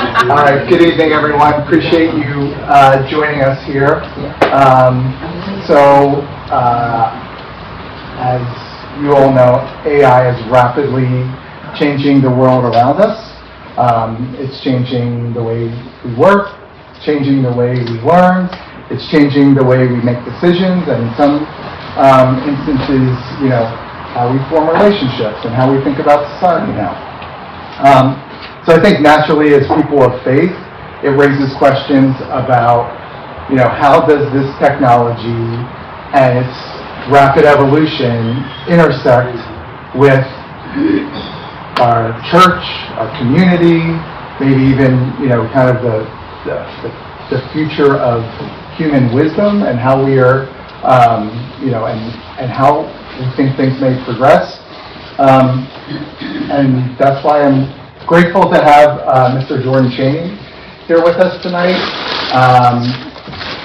All right, good evening, everyone. Appreciate you joining us here. As you all know, AI is rapidly changing the world around us. It's changing the way we work, changing the way we learn, it's changing the way we make decisions, and in some instances, how we form relationships and how we think about society now. So I think naturally, as people of faith, it raises questions about, how does this technology and its rapid evolution intersect with our church, our community, maybe even, kind of the future of human wisdom and how we are, and how we think things may progress. And that's why I'm grateful to have Mr. Jordan Chaney here with us tonight,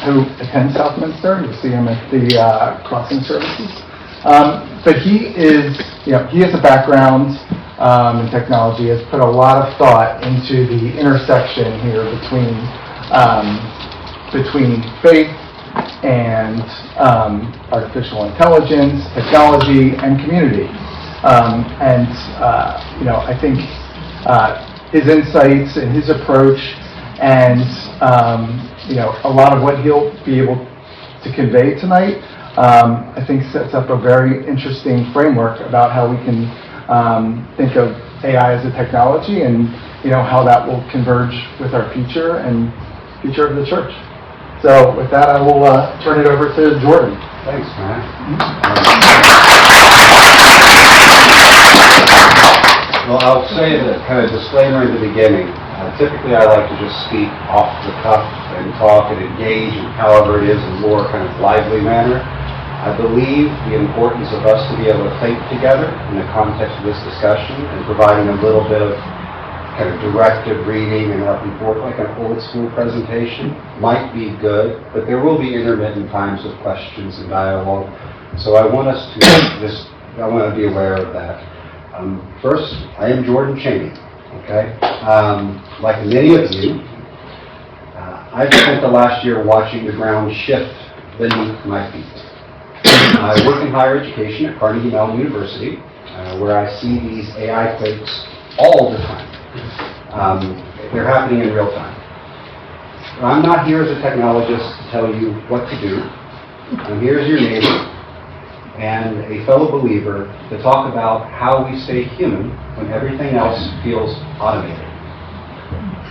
who attends Southminster. You'll see him at the crossing services. But he has a background in technology, has put a lot of thought into the intersection here between faith and artificial intelligence, technology, and community. I think his insights and his approach and a lot of what he'll be able to convey tonight, I think sets up a very interesting framework about how we can think of AI as a technology and how that will converge with our future and future of the church. So with that, I will turn it over to Jordan. Thanks, Matt. Well, I'll say the kind of disclaimer in the beginning. Typically, I like to just speak off the cuff and talk and engage in however it is in a more kind of lively manner. I believe the importance of us to be able to think together in the context of this discussion and providing a little bit of kind of directed reading and up and forth like an old school presentation might be good, but there will be intermittent times of questions and dialogue. So I want us to I want to be aware of that. First, I am Jordan Chaney, okay? Like many of you, I've spent the last year watching the ground shift beneath my feet. I work in higher education at Carnegie Mellon University, where I see these AI quakes all the time. They're happening in real time. I'm not here as a technologist to tell you what to do. I'm here as your neighbor and a fellow believer to talk about how we stay human when everything else feels automated.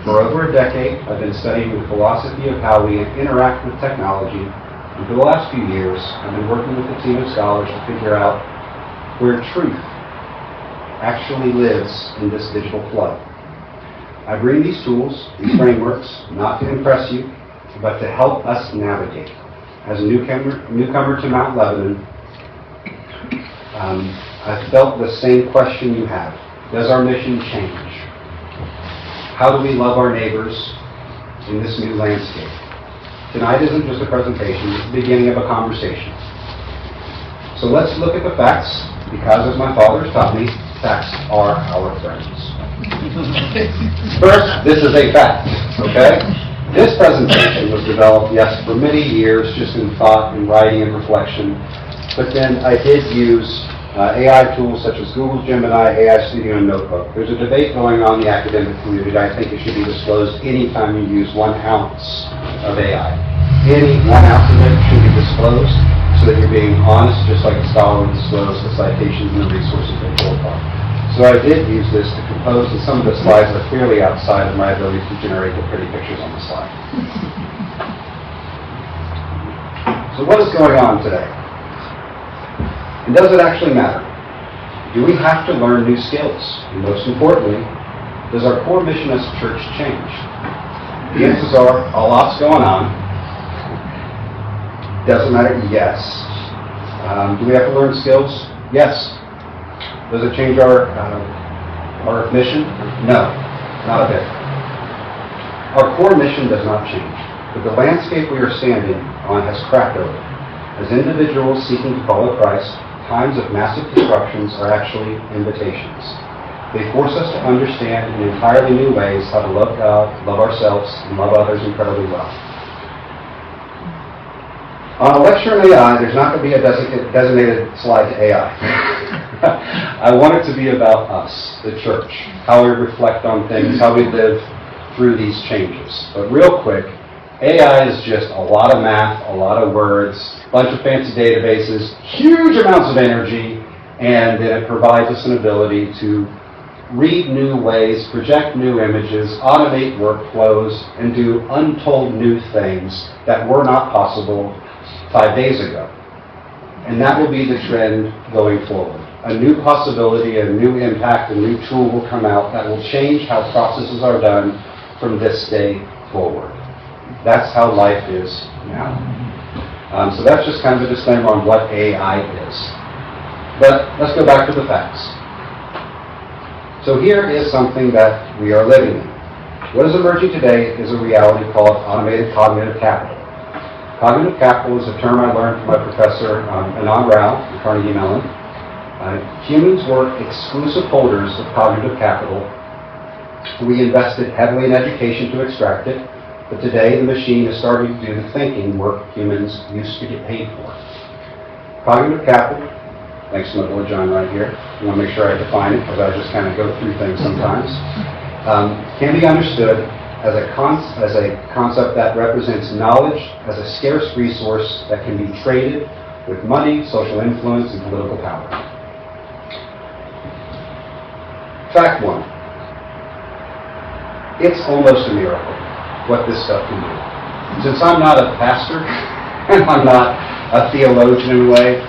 For over a decade, I've been studying the philosophy of how we interact with technology, and for the last few years, I've been working with a team of scholars to figure out where truth actually lives in this digital flood. I bring these tools, these frameworks, not to impress you, but to help us navigate. As a newcomer to Mount Lebanon, I felt the same question you have. Does our mission change? How do we love our neighbors in this new landscape? Tonight isn't just a presentation, it's the beginning of a conversation. So let's look at the facts, because as my father has taught me, facts are our friends. First, this is a fact, okay? This presentation was developed, yes, for many years, just in thought and writing and reflection. But then I did use AI tools such as Google Gemini, AI Studio, and Notebook. There's a debate going on in the academic community. I think it should be disclosed anytime you use 1 ounce of AI. Any 1 ounce of it should be disclosed so that you're being honest, just like a scholar would disclose the citations and the resources they pull upon. So I did use this to compose, and some of the slides are clearly outside of my ability to generate the pretty pictures on the slide. So what is going on today? And does it actually matter? Do we have to learn new skills? And most importantly, does our core mission as a church change? The answers are, a lot's going on. Does it matter? Yes. Do we have to learn skills? Yes. Does it change our mission? No, not a bit. Our core mission does not change, but the landscape we are standing on has cracked over. As individuals seeking to follow Christ, times of massive disruptions are actually invitations. They force us to understand in entirely new ways how to love God, love ourselves, and love others incredibly well. On a lecture on AI, there's not going to be a designated slide to AI. I want it to be about us, the church, how we reflect on things, how we live through these changes. But real quick, AI is just a lot of math, a lot of words, a bunch of fancy databases, huge amounts of energy, and then it provides us an ability to read new ways, project new images, automate workflows, and do untold new things that were not possible 5 days ago. And that will be the trend going forward. A new possibility, a new impact, a new tool will come out that will change how processes are done from this day forward. That's how life is now. So that's just kind of a disclaimer on what AI is. But let's go back to the facts. So here is something that we are living in. What is emerging today is a reality called automated cognitive capital. Cognitive capital is a term I learned from my professor, Anand Rao, at Carnegie Mellon. Humans were exclusive holders of cognitive capital. We invested heavily in education to extract it, but today the machine is starting to do the thinking work humans used to get paid for. Cognitive capital, thanks to my boy John right here, I want to make sure I define it because I just kind of go through things sometimes, can be understood as a concept that represents knowledge as a scarce resource that can be traded with money, social influence, and political power. Fact one. It's almost a miracle what this stuff can do. Since I'm not a pastor, and I'm not a theologian in a way,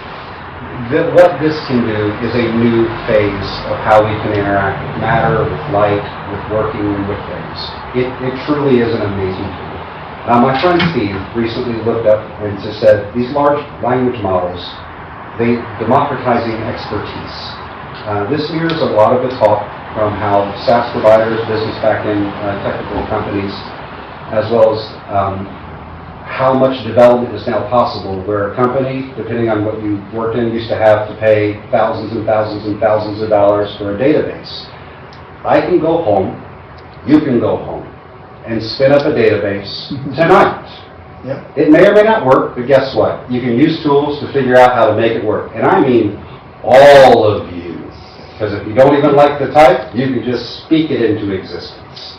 what this can do is a new phase of how we can interact with matter, with light, with working, and with things. It truly is an amazing tool. My friend Steve recently looked up and just said, these large language models, they democratizing expertise. This mirrors a lot of the talk from how SaaS providers, business back-end technical companies, as well as how much development is now possible, where a company, depending on what you worked in, used to have to pay thousands and thousands and thousands of dollars for a database. I can go home, you can go home, and spin up a database tonight. Yep. It may or may not work, but guess what? You can use tools to figure out how to make it work. And I mean all of you. Because if you don't even like the type, you can just speak it into existence.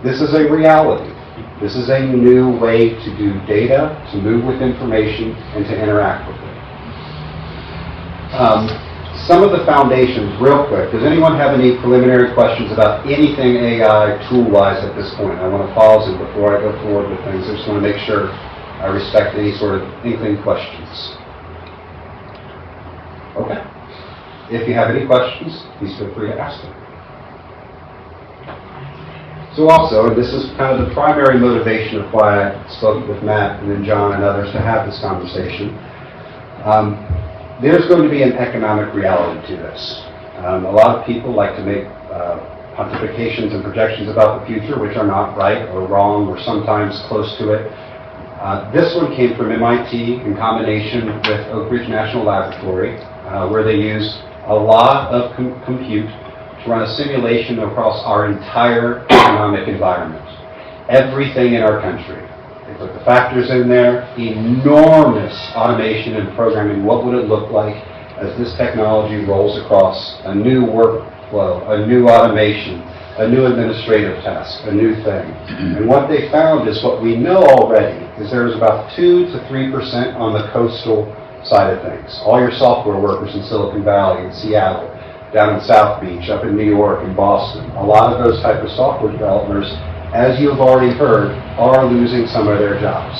This is a reality. This is a new way to do data, to move with information, and to interact with it. Some of the foundations, real quick. Does anyone have any preliminary questions about anything AI tool-wise at this point? I want to pause it before I go forward with things. I just want to make sure I respect any sort of inkling questions. Okay. If you have any questions, please feel free to ask them. So also, and this is kind of the primary motivation of why I spoke with Matt and then John and others to have this conversation, there's going to be an economic reality to this. A lot of people like to make pontifications and projections about the future, which are not right or wrong or sometimes close to it. This one came from MIT in combination with Oak Ridge National Laboratory, where they use a lot of compute to run a simulation across our entire economic environment. Everything in our country. They put the factors in there, enormous automation and programming. What would it look like as this technology rolls across a new workflow, a new automation, a new administrative task, a new thing. And what they found is what we know already is there's about 2 to 3% on the coastal side of things. All your software workers in Silicon Valley, in Seattle, down in South Beach, up in New York, in Boston, a lot of those type of software developers, as you have already heard, are losing some of their jobs.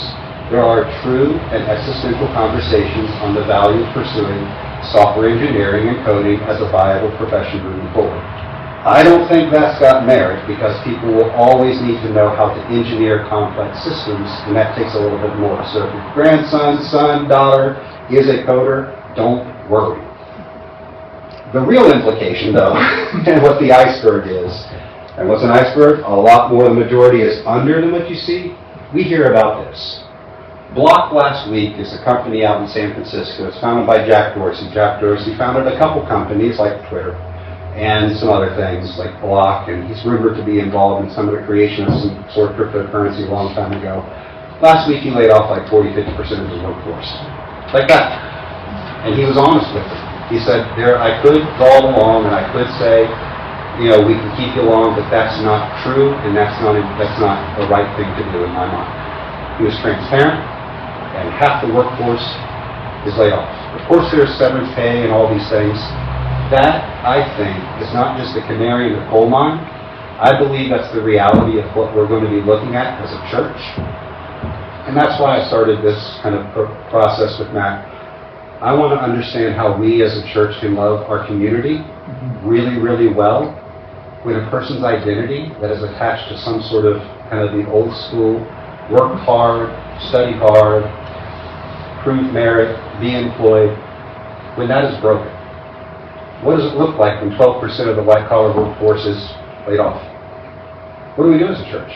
There are true and existential conversations on the value of pursuing software engineering and coding as a viable profession moving forward. I don't think that's got merit because people will always need to know how to engineer complex systems, and that takes a little bit more. So if your grandson, son, daughter is a coder, don't worry. The real implication, though, and what the iceberg is, and what's an iceberg? A lot more, the majority is under than what you see. We hear about this. Block last week is a company out in San Francisco. It's founded by Jack Dorsey. Jack Dorsey founded a couple companies like Twitter. and some other things like block, and he's rumored to be involved in some of the creation of some sort of cryptocurrency a long time ago. Last week he laid off like 40-50% of his workforce. Like that. And he was honest with it. He said, I could go along and I could say, we can keep you along, but that's not true, and that's not the right thing to do in my mind. He was transparent, and half the workforce is laid off. Of course there's severance pay and all these things. That, I think, is not just a canary in the coal mine. I believe that's the reality of what we're going to be looking at as a church. And that's why I started this kind of process with Matt. I want to understand how we as a church can love our community really, really well when a person's identity that is attached to some sort of kind of the old school, work hard, study hard, prove merit, be employed, when that is broken. What does it look like when 12% of the white-collar workforce is laid off? What do we do as a church?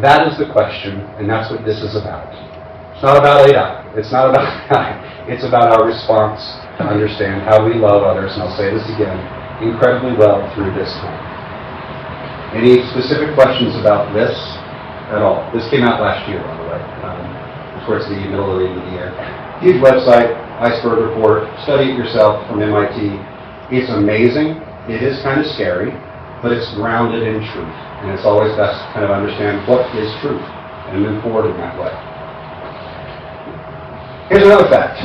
That is the question, and that's what this is about. It's not about AI. It's not about AI. It's about our response to understand how we love others, and I'll say this again, incredibly well through this time. Any specific questions about this at all? This came out last year, by the way, towards the middle of the end of the year. Huge website, Iceberg Report, study it yourself from MIT. It's amazing. It is kind of scary, but it's grounded in truth. And it's always best to kind of understand what is truth and move forward in that way. Here's another fact.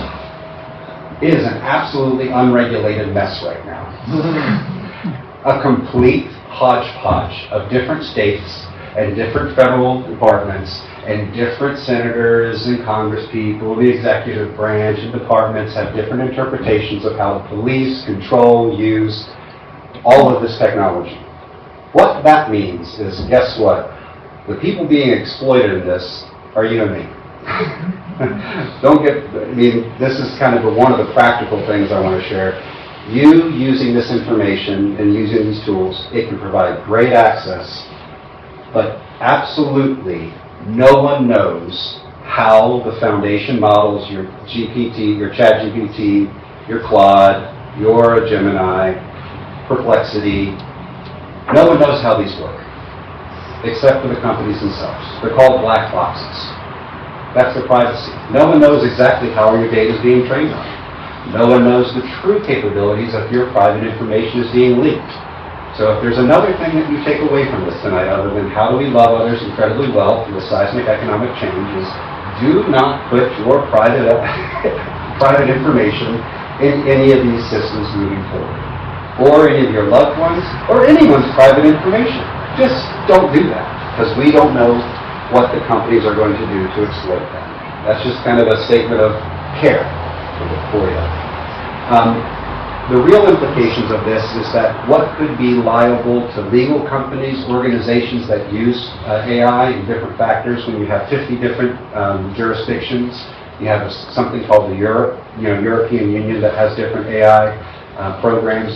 It is an absolutely unregulated mess right now. A complete hodgepodge of different states and different federal departments and different senators and congresspeople, the executive branch and departments have different interpretations of how to police, control, use all of this technology. What that means is, guess what? The people being exploited in this are you and me. This is kind of one of the practical things I want to share. You using this information and using these tools, it can provide great access, but absolutely no one knows how the foundation models, your GPT, your ChatGPT, your Claude, your Gemini, Perplexity, no one knows how these work, except for the companies themselves. They're called black boxes. That's the privacy. No one knows exactly how your data is being trained on. No one knows the true capabilities of your private information is being leaked. So if there's another thing that you take away from this tonight, other than how do we love others incredibly well through the seismic economic changes, do not put your private information in any of these systems moving forward, or any of your loved ones, or anyone's private information. Just don't do that, because we don't know what the companies are going to do to exploit that. That's just kind of a statement of care for you. The real implications of this is that what could be liable to legal companies, organizations that use AI in different factors. When you have 50 different jurisdictions, you have something called the European Union that has different AI programs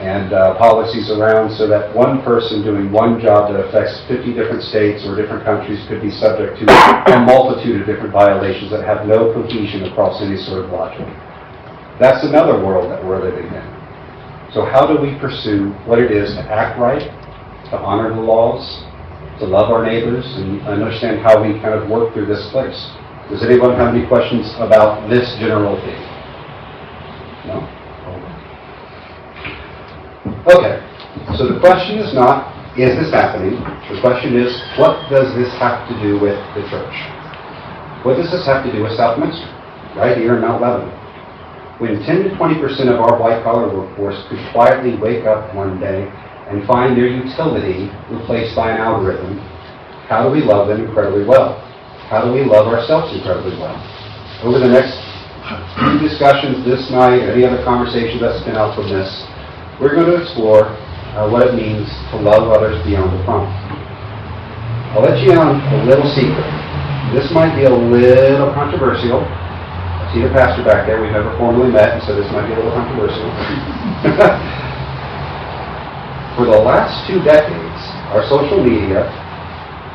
and policies around, so that one person doing one job that affects 50 different states or different countries could be subject to a multitude of different violations that have no cohesion across any sort of logic. That's another world that we're living in. So how do we pursue what it is to act right, to honor the laws, to love our neighbors, and understand how we kind of work through this place? Does anyone have any questions about this general theme? No? Okay. So the question is not, is this happening? The question is, what does this have to do with the church? What does this have to do with Southminster, right here in Mount Lebanon? When 10 to 20% of our white-collar workforce could quietly wake up one day and find their utility replaced by an algorithm, how do we love them incredibly well? How do we love ourselves incredibly well? Over the next few discussions this night, any other conversations that spin out from this, we're going to explore what it means to love others beyond the prompt. I'll let you in on a little secret. This might be a little controversial. See the pastor back there, we've never formally met, and so this might be a little controversial. For the last 2 decades, our social media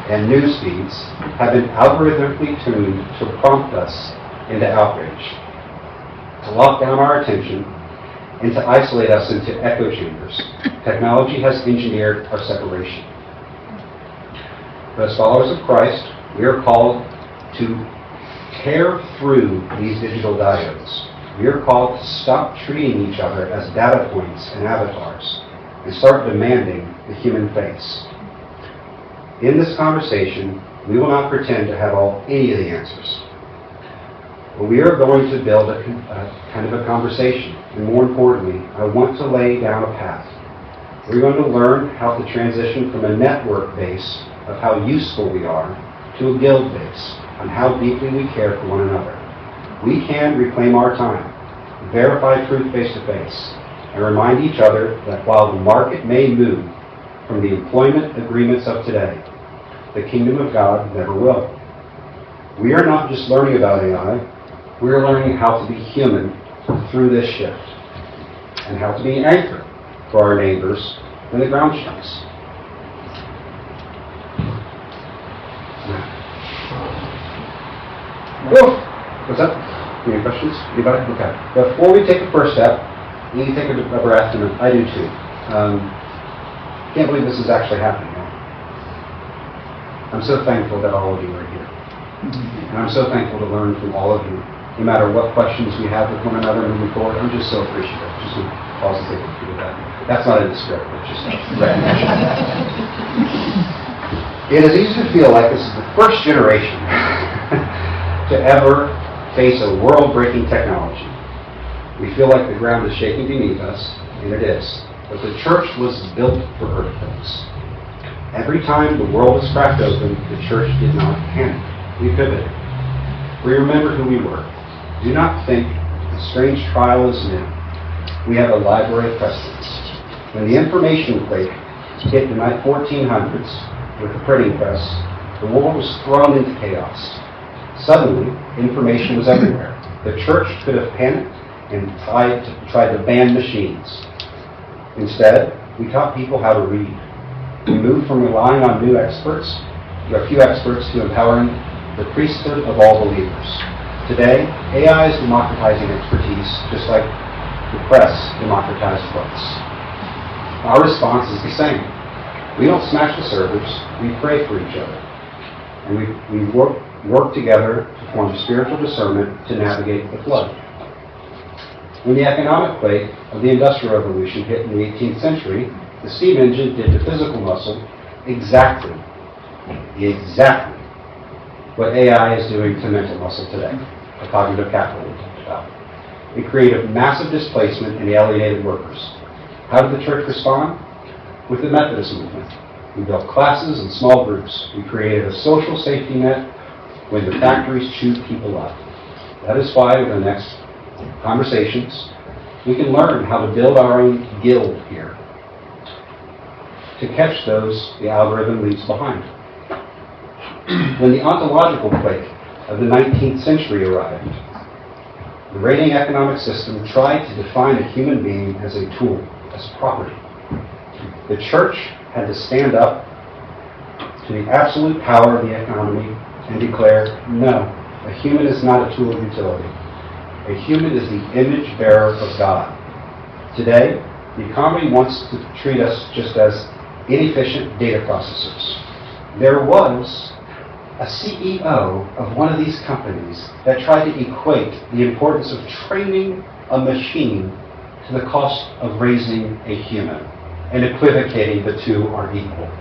and news feeds have been algorithmically tuned to prompt us into outrage, to lock down our attention, and to isolate us into echo chambers. Technology has engineered our separation. But as followers of Christ, we are called to tear through these digital diodes. We are called to stop treating each other as data points and avatars and start demanding the human face. In this conversation, we will not pretend to have any of the answers. But we are going to build a kind of a conversation. And more importantly, I want to lay down a path. We're going to learn how to transition from a network base of how useful we are to a guild base on how deeply we care for one another. We can reclaim our time, verify truth face to face, and remind each other that while the market may move from the employment agreements of today, the kingdom of God never will. We are not just learning about AI, we are learning how to be human through this shift, and how to be an anchor for our neighbors when the ground shakes. Oh, what's up? Any questions? Anybody? Okay. Before we take the first step, you need to take a breath, and I do too. Can't believe this is actually happening. I'm so thankful that all of you are here. And I'm so thankful to learn from all of you, no matter what questions we have with one another moving forward. I'm just so appreciative. Just to pause and take a few of that. That's not in the script, it's just recognition. It is easy to feel like this is the first generation to ever face a world-breaking technology. We feel like the ground is shaking beneath us, and it is. But the church was built for earthquakes. Every time the world was cracked open, the church did not panic. We pivoted. We remember who we were. Do not think the strange trial is new. We have a library of precedents. When the information quake hit the 1400s with the printing press, the world was thrown into chaos. Suddenly, information was everywhere. The church could have panicked and tried to ban machines. Instead, we taught people how to read. We moved from relying on a few experts, to empowering the priesthood of all believers. Today, AI is democratizing expertise, just like the press democratized books. Our response is the same. We don't smash the servers, we pray for each other. And we work together to form spiritual discernment to navigate the flood. When the economic quake of the Industrial Revolution hit in the 18th century, the steam engine did to physical muscle exactly what AI is doing to mental muscle today, the cognitive capital we talked about. It created massive displacement and alienated workers. How did the church respond? With the Methodist movement. We built classes and small groups. We created a social safety net when the factories chewed people up. That is why, over the next conversations, we can learn how to build our own guild here, to catch those the algorithm leaves behind. When the ontological quake of the 19th century arrived, the reigning economic system tried to define a human being as a tool, as property. The church had to stand up to the absolute power of the economy and declare, no, a human is not a tool of utility. A human is the image bearer of God. Today, the economy wants to treat us just as inefficient data processors. There was a CEO of one of these companies that tried to equate the importance of training a machine to the cost of raising a human, and equivocating the two are equal.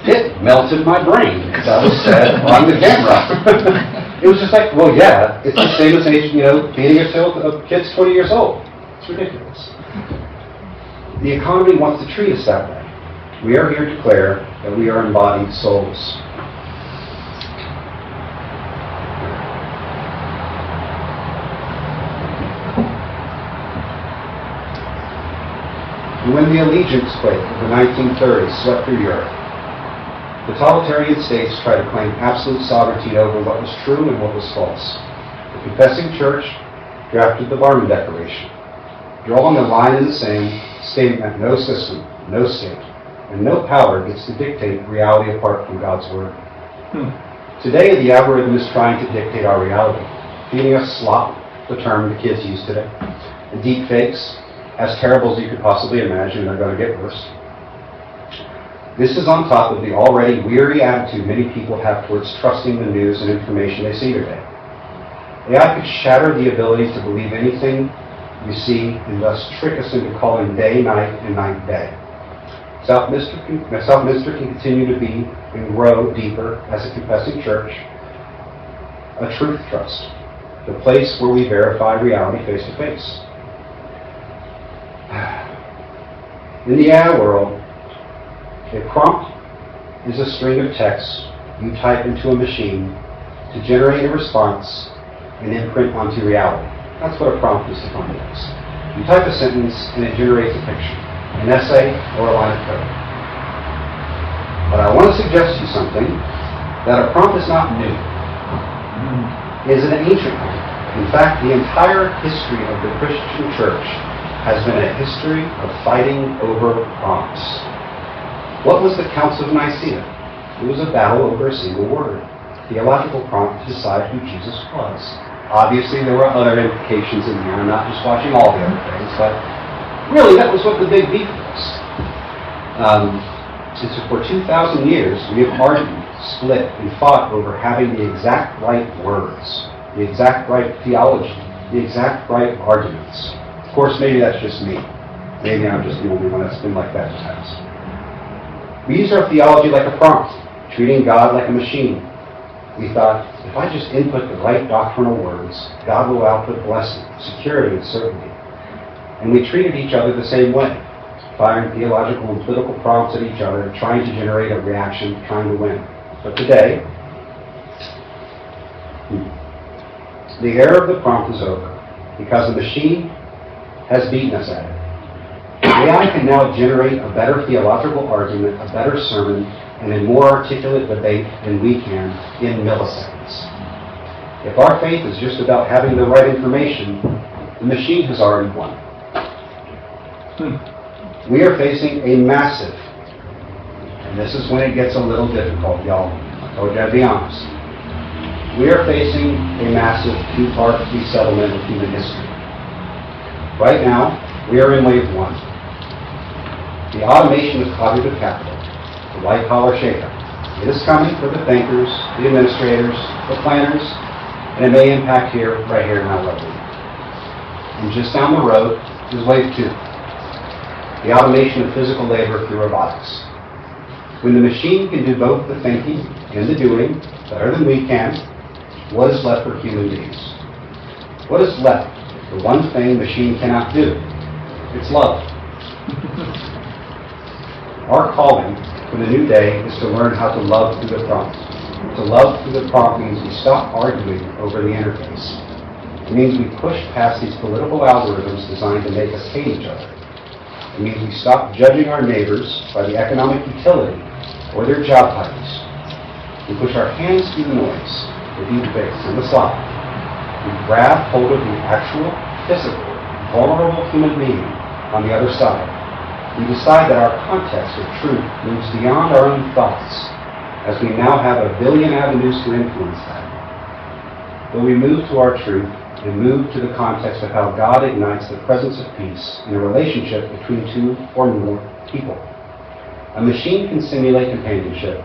It melted my brain, as I was said on the camera. It was just like, well, yeah, it's the same as feeding a child of kids 20 years old. It's ridiculous. The economy wants to treat us that way. We are here to declare that we are embodied souls. When the allegiance quake of the 1930s swept through Europe, the totalitarian states tried to claim absolute sovereignty over what was true and what was false. The confessing church drafted the Barmen Declaration, drawing a line in the sand stating that no system, no state, and no power gets to dictate reality apart from God's Word. Today, the algorithm is trying to dictate our reality, feeding us slop, the term the kids use today, and deep fakes, as terrible as you could possibly imagine. They're going to get worse. This is on top of the already weary attitude many people have towards trusting the news and information they see today. AI could shatter the ability to believe anything you see and thus trick us into calling day night and night day. Southminster can continue to be and grow deeper as a confessing church, a truth trust, the place where we verify reality face to face. In the AI world, a prompt is a string of texts you type into a machine to generate a response and imprint onto reality. That's what a prompt is defined as. You type a sentence and it generates a picture, an essay, or a line of code. But I want to suggest to you something, that a prompt is not new. It is an ancient one. In fact, the entire history of the Christian church has been a history of fighting over prompts. What was the Council of Nicaea? It was a battle over a single word, theological prompt to decide who Jesus was. Obviously, there were other implications in here. I'm not just watching all the other things, but really, that was what the big beef was. Since for 2,000 years, we have argued, split, and fought over having the exact right words, the exact right theology, the exact right arguments. Of course, maybe that's just me. Maybe I'm just the only one that's been like that in the past. We use our theology like a prompt, treating God like a machine. We thought, if I just input the right doctrinal words, God will output blessing, security, and certainty. And we treated each other the same way, firing theological and political prompts at each other, trying to generate a reaction, trying to win. But today, the era of the prompt is over, because the machine has beaten us at it. AI can now generate a better theological argument, a better sermon, and a more articulate debate than we can in milliseconds. If our faith is just about having the right information, the machine has already won. We are facing a massive, and this is when it gets a little difficult, y'all. I told you I'd be honest. We are facing a massive two-part resettlement of human history. Right now, we are in wave one. The automation of cognitive capital, the white-collar shakeup. It is coming for the thinkers, the administrators, the planners, and it may impact right here in our level. And just down the road is wave two, the automation of physical labor through robotics. When the machine can do both the thinking and the doing better than we can, what is left for human beings? What is left? The one thing the machine cannot do. It's love. Our calling for the new day is to learn how to love through the prompt. To love through the prompt means we stop arguing over the interface. It means we push past these political algorithms designed to make us hate each other. It means we stop judging our neighbors by the economic utility or their job titles. We push our hands through the noise, the deep bass, and the slide. We grab hold of the actual, physical, vulnerable human being on the other side. We decide that our context of truth moves beyond our own thoughts, as we now have 1 billion avenues to influence that. But we move to our truth and move to the context of how God ignites the presence of peace in a relationship between two or more people. A machine can simulate companionship,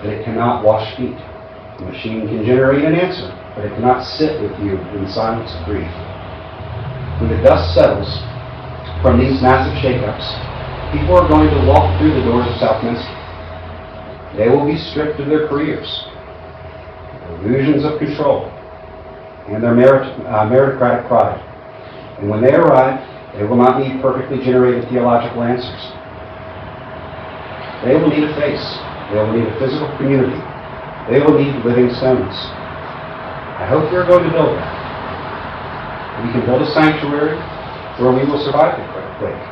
but it cannot wash feet. A machine can generate an answer, but it cannot sit with you in silence of grief. When the dust settles from these massive shakeups, people are going to walk through the doors of Southminster. They will be stripped of their careers, illusions of control, and their meritocratic pride. And when they arrive, they will not need perfectly generated theological answers. They will need a face. They will need a physical community. They will need living stones. I hope we're going to build that. We can build a sanctuary where we will survive the quake.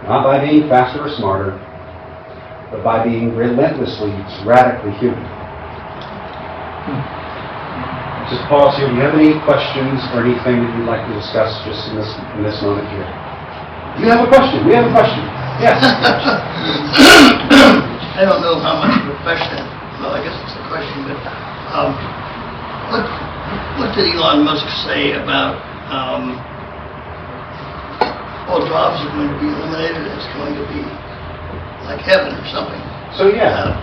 Not by being faster or smarter, but by being relentlessly, radically human. Just pause here. Do you have any questions or anything that you'd like to discuss just in this moment here? You have a question. We have a question. Yes. I don't know how much of a question. Well, I guess it's a question, but what did Elon Musk say about all jobs are going to be eliminated, it's going to be like heaven or something. So, yeah.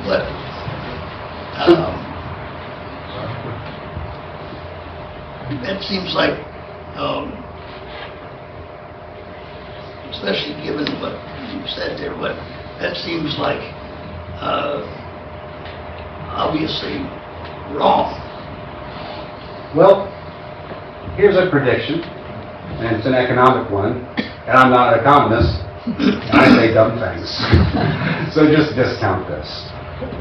But, it seems like, especially given what you said there, but that seems like obviously wrong. Well, here's a prediction, and it's an economic one, and I'm not an economist, and I say dumb things. So just discount this.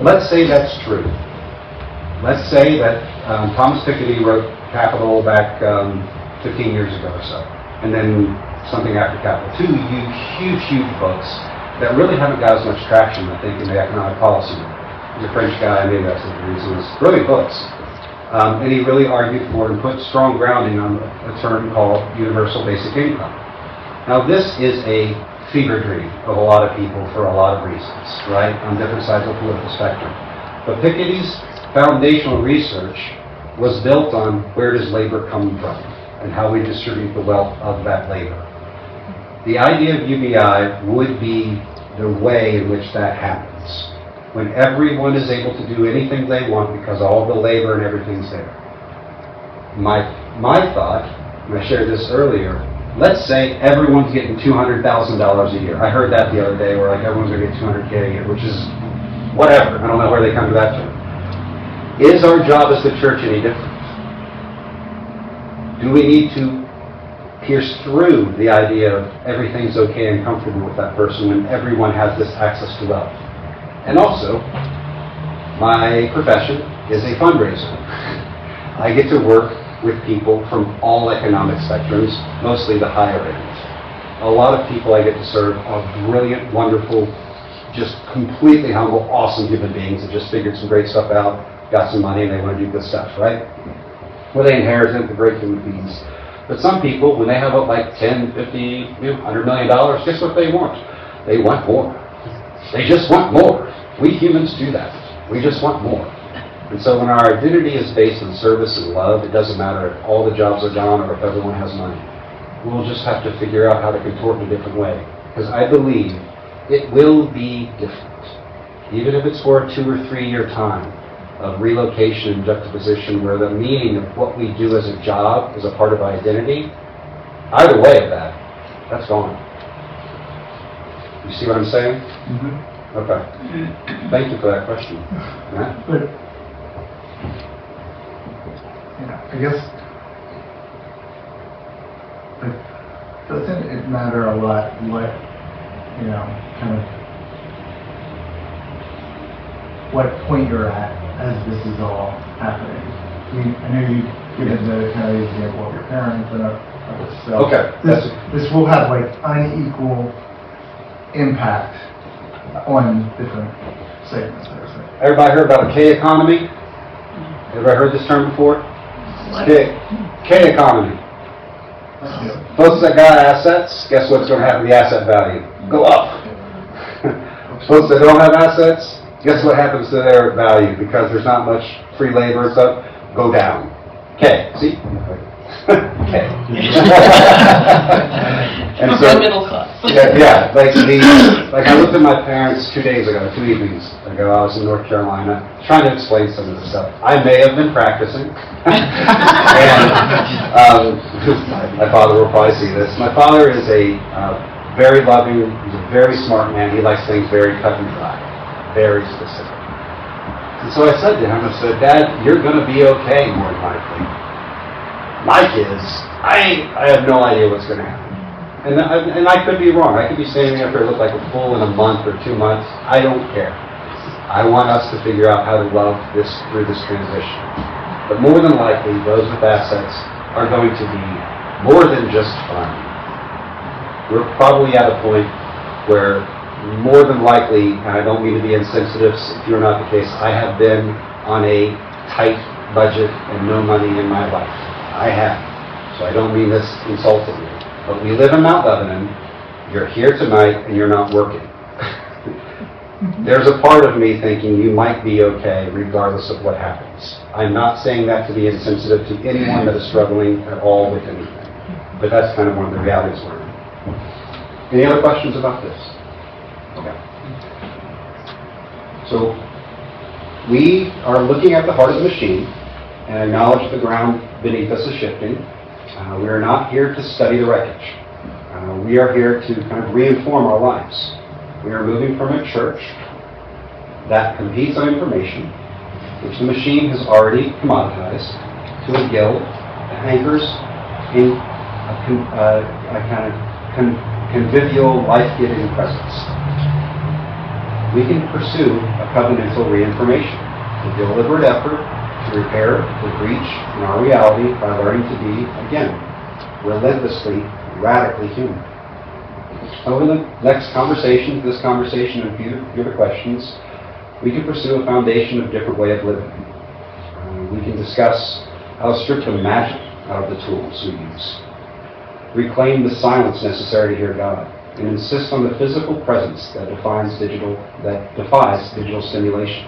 Let's say that's true. Let's say that Thomas Piketty wrote Capital back 15 years ago or so, and then something after Capital. Two huge books that really haven't got as much traction, I think, in the economic policy. He's a French guy, maybe that's the reason. It was brilliant books. And he really argued for and put strong grounding on a term called universal basic income. Now, this is a fever dream of a lot of people for a lot of reasons, right, on different sides of the political spectrum. But Piketty's foundational research was built on where does labor come from and how we distribute the wealth of that labor. The idea of UBI would be the way in which that happens, when everyone is able to do anything they want because all the labor and everything's there. My thought, and I shared this earlier, let's say everyone's getting $200,000 a year. I heard that the other day, where like everyone's going to get $200K a year, which is whatever. I don't know where they come to that term. Is our job as the church any different? Do we need to pierce through the idea of everything's okay and comfortable with that person when everyone has this access to wealth? And also, my profession is a fundraiser. I get to work with people from all economic spectrums, mostly the higher end. A lot of people I get to serve are brilliant, wonderful, just completely humble, awesome human beings that just figured some great stuff out, got some money, and they want to do good stuff, right? Well, they inherited the great human beings. But some people, when they have like 10, 50, $100 million, guess what they want? They want more. They just want more. We humans do that. We just want more. And so when our identity is based on service and love, it doesn't matter if all the jobs are gone or if everyone has money. We'll just have to figure out how to contort in a different way. Because I believe it will be different. Even if it's for a 2 or 3 year time of relocation and juxtaposition where the meaning of what we do as a job is a part of our identity, either way of that, that's gone. You see what I'm saying? Mm-hmm. Okay. Thank you for that question. Matt? But, I guess, like, doesn't it matter a lot what, kind of, what point you're at as this is all happening? I know you've given the kind of example of your parents and others. So Okay. This will have like unequal impact on different segments. Everybody heard about a K economy? Everybody heard this term before? K economy. Folks that got assets, guess what's going to happen to the asset value? Go up. Folks that don't have assets, guess what happens to their value? Because there's not much free labor and stuff, go down. K. See? K. And so, middle class. yeah. Like I looked at my parents 2 days ago, 2 evenings ago. I was in North Carolina trying to explain some of this stuff. I may have been practicing. And my father will probably see this. My father is a very loving, he's a very smart man. He likes things very cut and dry, very specific. And so I said to him, I said, Dad, you're going to be okay more than likely. My kids, I have no idea what's going to happen. And I could be wrong. I could be standing up there look like a fool in a month or 2 months. I don't care. I want us to figure out how to love this through this transition. But more than likely, those with assets are going to be more than just fun. We're probably at a point where more than likely, and I don't mean to be insensitive if you're not the case, I have been on a tight budget and no money in my life. I have. So I don't mean this insultingly. But we live in Mount Lebanon, you're here tonight, and you're not working. There's a part of me thinking you might be okay regardless of what happens. I'm not saying that to be insensitive to anyone that is struggling at all with anything. But that's kind of one of the realities we're in. Any other questions about this? Okay. So we are looking at the heart of the machine and acknowledge the ground beneath us is shifting. We are not here to study the wreckage. We are here to kind of reinform our lives. We are moving from a church that competes on information, which the machine has already commoditized, to a guild that anchors in a kind of convivial, life-giving presence. We can pursue a covenantal reinformation, a deliberate effort to repair the breach in our reality by learning to be, again, relentlessly, radically human. Over the next conversation, this conversation and a few other questions, we can pursue a foundation of different way of living. We can discuss how to strip the magic out of the tools we use, reclaim the silence necessary to hear God, and insist on the physical presence that defies digital stimulation.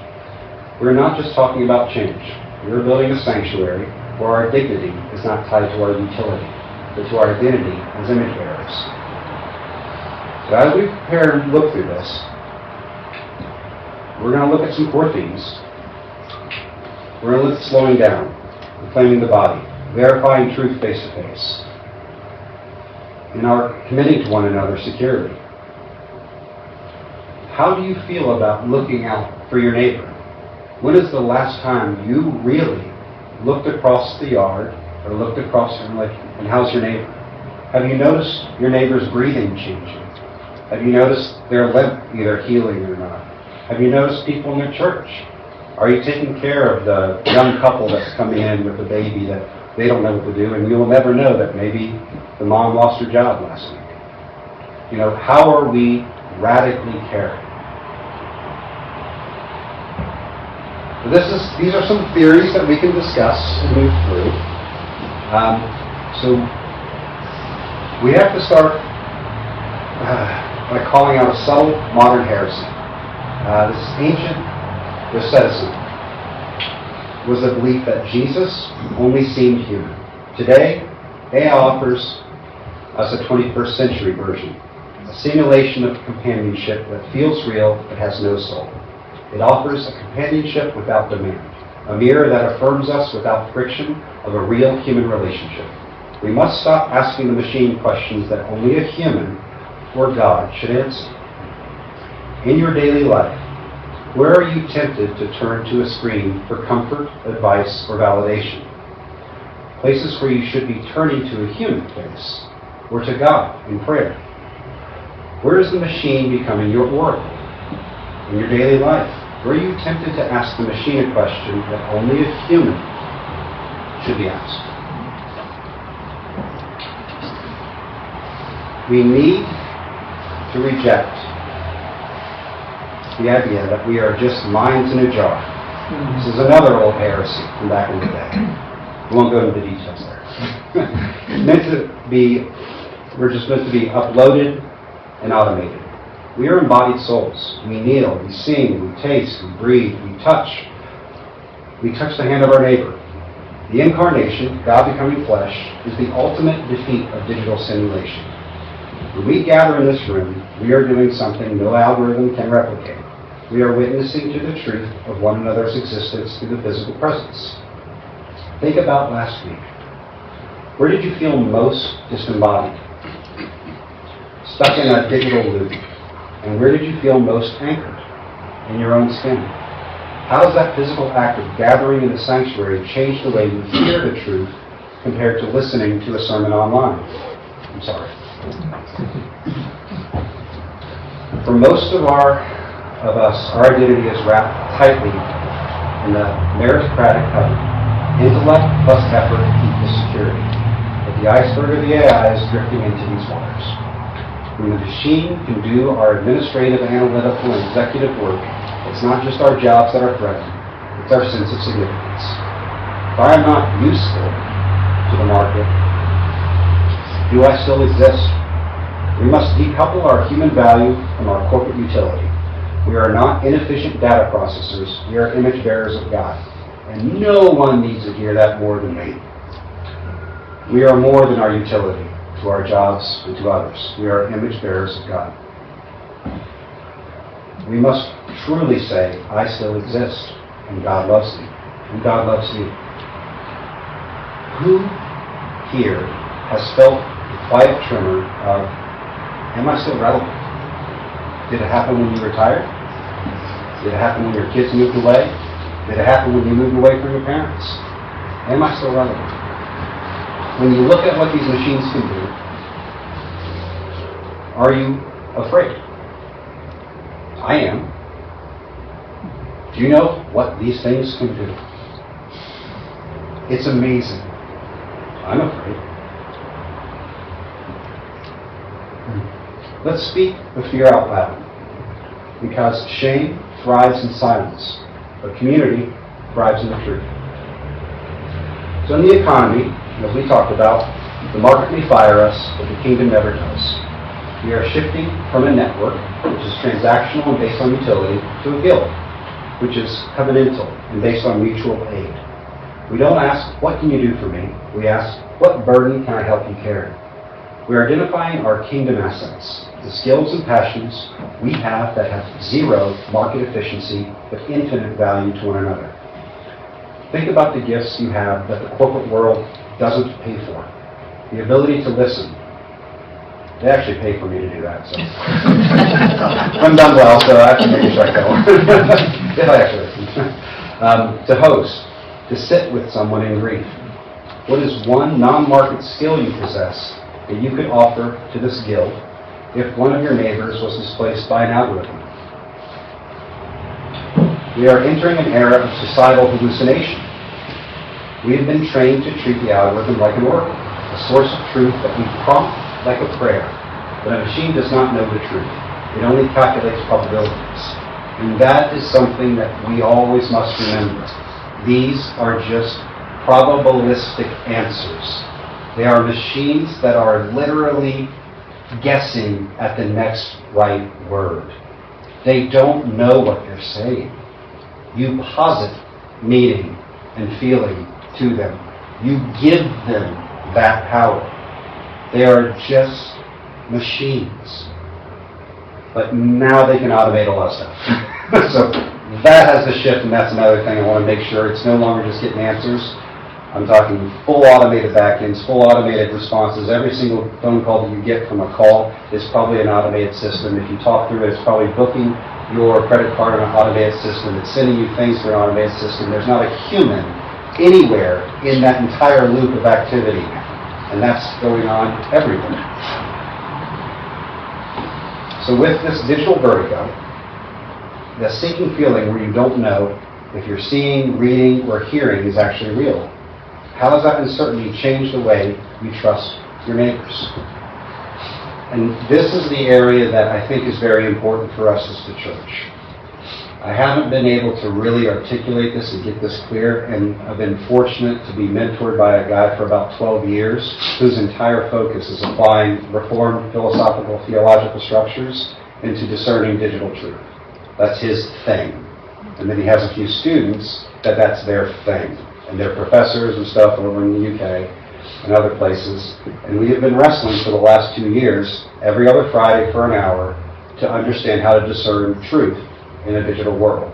We're not just talking about change. We're building a sanctuary where our dignity is not tied to our utility, but to our identity as image bearers. So as we prepare and look through this, we're going to look at some core themes. We're going to look at slowing down, reclaiming the body, verifying truth face to face, and are committing to one another securely. How do you feel about looking out for your neighbor? When is the last time you really looked across the yard or looked across your like, and how's your neighbor? Have you noticed your neighbor's breathing changing? Have you noticed their limp either healing or not? Have you noticed people in their church? Are you taking care of the young couple that's coming in with a baby that they don't know what to do, and you'll never know that maybe the mom lost her job last week? You know, how are we radically caring? These are some theories that we can discuss and move through. So we have to start by calling out a subtle modern heresy. This ancient asceticism was the belief that Jesus only seemed human. Today, AI offers us a 21st century version, a simulation of companionship that feels real but has no soul. It offers a companionship without demand, a mirror that affirms us without friction of a real human relationship. We must stop asking the machine questions that only a human or God should answer. In your daily life, where are you tempted to turn to a screen for comfort, advice, or validation? Places where you should be turning to a human face or to God in prayer. Where is the machine becoming your oracle? In your daily life, where are you tempted to ask the machine a question that only a human should be asked? We need to reject the idea that we are just minds in a jar. This is another old heresy from back in the day. We won't go into the details there. We're just meant to be uploaded and automated. We are embodied souls. We kneel, we sing, we taste, we breathe, we touch. We touch the hand of our neighbor. The incarnation, God becoming flesh, is the ultimate defeat of digital simulation. When we gather in this room, we are doing something no algorithm can replicate. We are witnessing to the truth of one another's existence through the physical presence. Think about last week. Where did you feel most disembodied? Stuck in a digital loop. And where did you feel most anchored? In your own skin. How does that physical act of gathering in the sanctuary change the way you hear the truth compared to listening to a sermon online? I'm sorry. For most of us, our identity is wrapped tightly in the meritocratic covenant. Intellect plus effort equals security. But the iceberg of the AI is drifting into these waters. When the machine can do our administrative, analytical, and executive work, it's not just our jobs that are threatened, it's our sense of significance. If I am not useful to the market, do I still exist? We must decouple our human value from our corporate utility. We are not inefficient data processors, we are image bearers of God. And no one needs to hear that more than me. We are more than our utility. to our jobs, and to others. We are image bearers of God. We must truly say, I still exist, and God loves me, and God loves you. Who here has felt the quiet tremor of, am I still relevant? Did it happen when you retired? Did it happen when your kids moved away? Did it happen when you moved away from your parents? Am I still relevant? When you look at what these machines can do, are you afraid? I am. Do you know what these things can do? It's amazing. I'm afraid. Let's speak the fear out loud, because shame thrives in silence, but community thrives in the truth. So in the economy, as we talked about, the market may fire us, but the kingdom never does. We are shifting from a network, which is transactional and based on utility, to a guild, which is covenantal and based on mutual aid. We don't ask, what can you do for me? We ask, what burden can I help you carry? We are identifying our kingdom assets, the skills and passions we have that have zero market efficiency, but infinite value to one another. Think about the gifts you have that the corporate world doesn't pay for. The ability to listen. They actually pay for me to do that, so. I'm done well, so I have to make sure I go. If I actually listen. To host, to sit with someone in grief. What is one non-market skill you possess that you could offer to this guild if one of your neighbors was displaced by an algorithm? We are entering an era of societal hallucination. We have been trained to treat the algorithm like an oracle, a source of truth that we prompt like a prayer. But a machine does not know the truth. It only calculates probabilities. And that is something that we always must remember. These are just probabilistic answers. They are machines that are literally guessing at the next right word. They don't know what they're saying. You posit meaning and feeling to them. You give them that power. They are just machines. But now they can automate a lot of stuff. So that has to shift, and that's another thing I want to make sure. It's no longer just getting answers. I'm talking full automated backends, full automated responses. Every single phone call that you get from a call is probably an automated system. If you talk through it, it's probably booking your credit card in an automated system. It's sending you things through an automated system. There's not a human anywhere in that entire loop of activity. And that's going on everywhere. So with this digital vertigo, the sinking feeling where you don't know if you're seeing, reading, or hearing is actually real, how does that uncertainty change the way you trust your neighbors? And this is the area that I think is very important for us as the church. I haven't been able to really articulate this and get this clear, and I've been fortunate to be mentored by a guy for about 12 years whose entire focus is applying Reformed philosophical theological structures into discerning digital truth. That's his thing. And then he has a few students that's their thing. And they're professors and stuff over in the UK and other places. And we have been wrestling for the last 2 years, every other Friday for an hour, to understand how to discern truth in a digital world.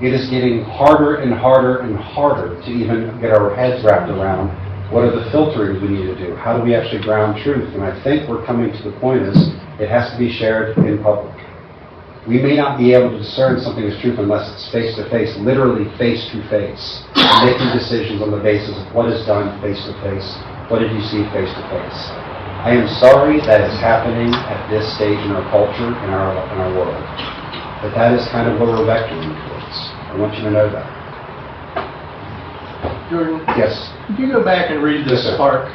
It is getting harder and harder and harder to even get our heads wrapped around what are the filterings we need to do. How do we actually ground truth? And I think we're coming to the point is it has to be shared in public. We may not be able to discern something as truth unless it's face-to-face, literally face-to-face, making decisions on the basis of what is done face-to-face. What did you see face-to-face? I am sorry that is happening at this stage in our culture, in our world. But that is kind of where we're vectoring towards. I want you to know that. Jordan? Yes? Could you go back and read this Yes, sir. part?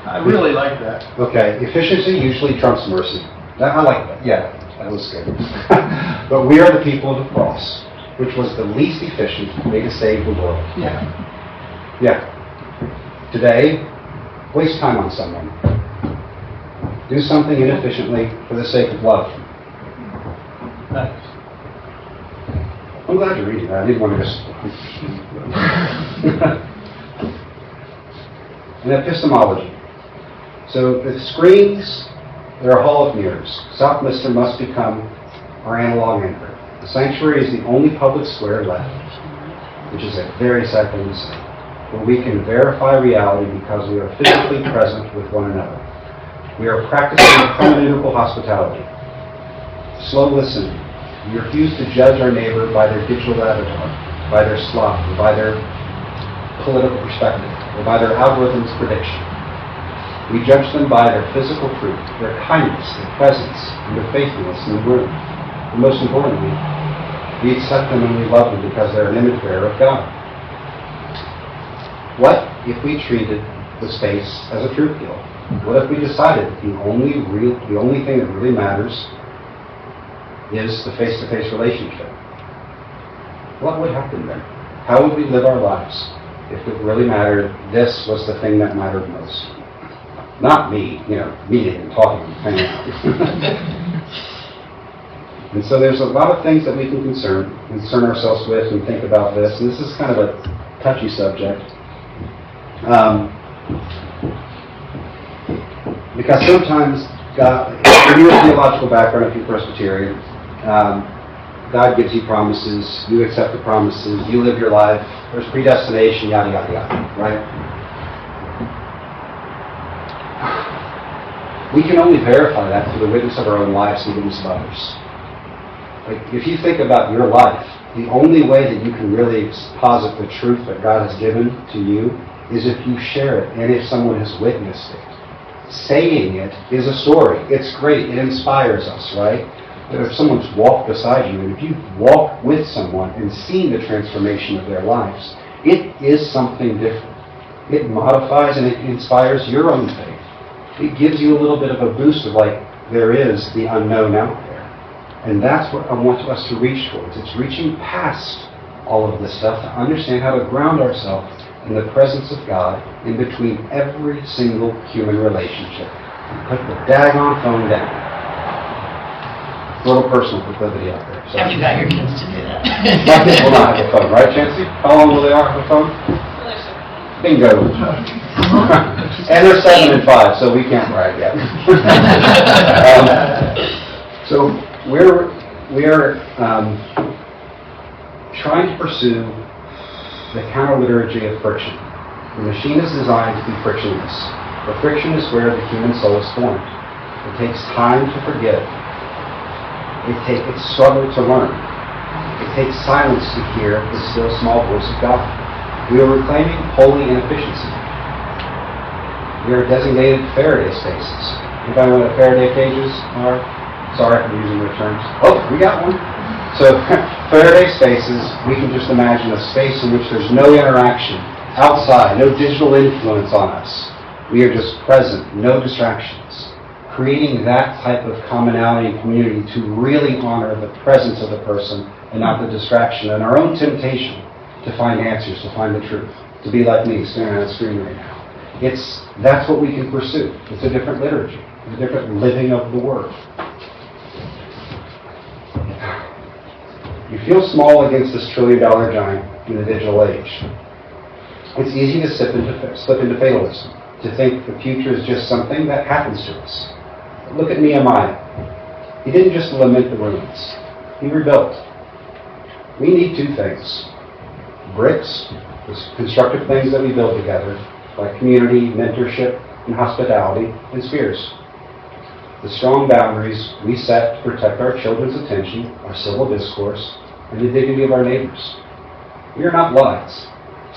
I really like that. Okay. Efficiency usually trumps mercy. I like that. Yeah, that was good. But we are the people of the cross, which was the least efficient way to save the world. Yeah. Yeah. Today, waste time on someone. Do something inefficiently for the sake of love. Nice. I'm glad you're reading that. I didn't want to just... And epistemology. So the screens, they're a hall of mirrors. Southminster must become our analog anchor. The sanctuary is the only public square left, which is a very sad thing to say, where we can verify reality because we are physically present with one another. We are practicing hermeneutical hospitality, slow listening. We refuse to judge our neighbor by their digital avatar, by their slot, or by their political perspective, or by their algorithm's prediction. We judge them by their physical fruit, their kindness, their presence, and their faithfulness in the room. And most importantly, we accept them and we love them because they're an image bearer of God. What if we treated the space as a truth deal? What if we decided that the only thing that really matters is the face-to-face relationship? What would happen then? How would we live our lives if it really mattered? This was the thing that mattered most. Not me, meeting and talking and hanging out. And so there's a lot of things that we can concern ourselves with and think about this. And this is kind of a touchy subject. Because sometimes God, in your theological background, if you're Presbyterian, God gives you promises, you accept the promises, you live your life, there's predestination, yada, yada, yada, right? We can only verify that through the witness of our own lives and the witness of others. Like, if you think about your life, the only way that you can really posit the truth that God has given to you is if you share it and if someone has witnessed it. Saying it is a story. It's great. It inspires us, right? But if someone's walked beside you, and if you've walked with someone and seen the transformation of their lives, it is something different. It modifies and it inspires your own faith. It gives you a little bit of a boost of like, there is the unknown out there. And that's what I want us to reach towards. It's reaching past all of this stuff to understand how to ground ourselves in the presence of God in between every single human relationship. Put the daggone phone down. A little personal proclivity out there. So. Have you got your kids to do that? My kids will not have a phone, right, Chancey? How long will they have a phone? Bingo. And they're 7 and 5, so we can't brag yet. So we're trying to pursue the counter-liturgy of friction. The machine is designed to be frictionless. But friction is where the human soul is formed. It takes time to forgive. It's struggle to learn. It takes silence to hear the still small voice of God. We are reclaiming holy inefficiency. We are designated Faraday spaces. Anybody know what Faraday cages are? Sorry for using their terms. Oh, we got one. So Faraday spaces, we can just imagine a space in which there's no interaction outside, no digital influence on us. We are just present, no distractions. Creating that type of commonality and community to really honor the presence of the person and not the distraction and our own temptation to find answers, to find the truth, to be like me, staring at a screen right now. That's what we can pursue. It's a different liturgy, a different living of the Word. You feel small against this trillion-dollar giant in the digital age. It's easy to slip into fatalism, to think the future is just something that happens to us. Look at Nehemiah. He didn't just lament the ruins. He rebuilt. We need 2 things. Bricks, the constructive things that we build together, like community, mentorship, and hospitality, and spears. The strong boundaries we set to protect our children's attention, our civil discourse, and the dignity of our neighbors. We are not lights,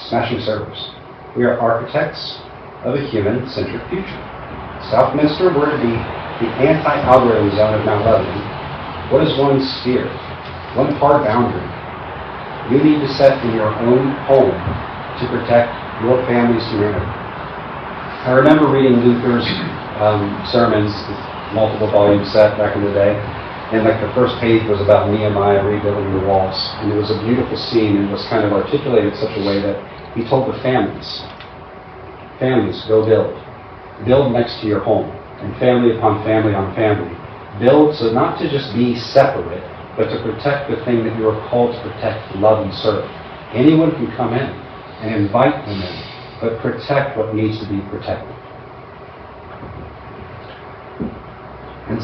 smashing servers. We are architects of a human-centric future. Southminster were to be the anti-algorithm zone of Mount Lebanon. What is one sphere? One hard boundary you need to set in your own home to protect your family's humanity. I remember reading Luther's sermons, multiple volume set back in the day, and like the first page was about Nehemiah rebuilding the walls, and it was a beautiful scene, and it was kind of articulated in such a way that he told the families, go build next to your home, and family upon family on family. Build so not to just be separate, but to protect the thing that you are called to protect, love, and serve. Anyone can come in and invite them in, but protect what needs to be protected.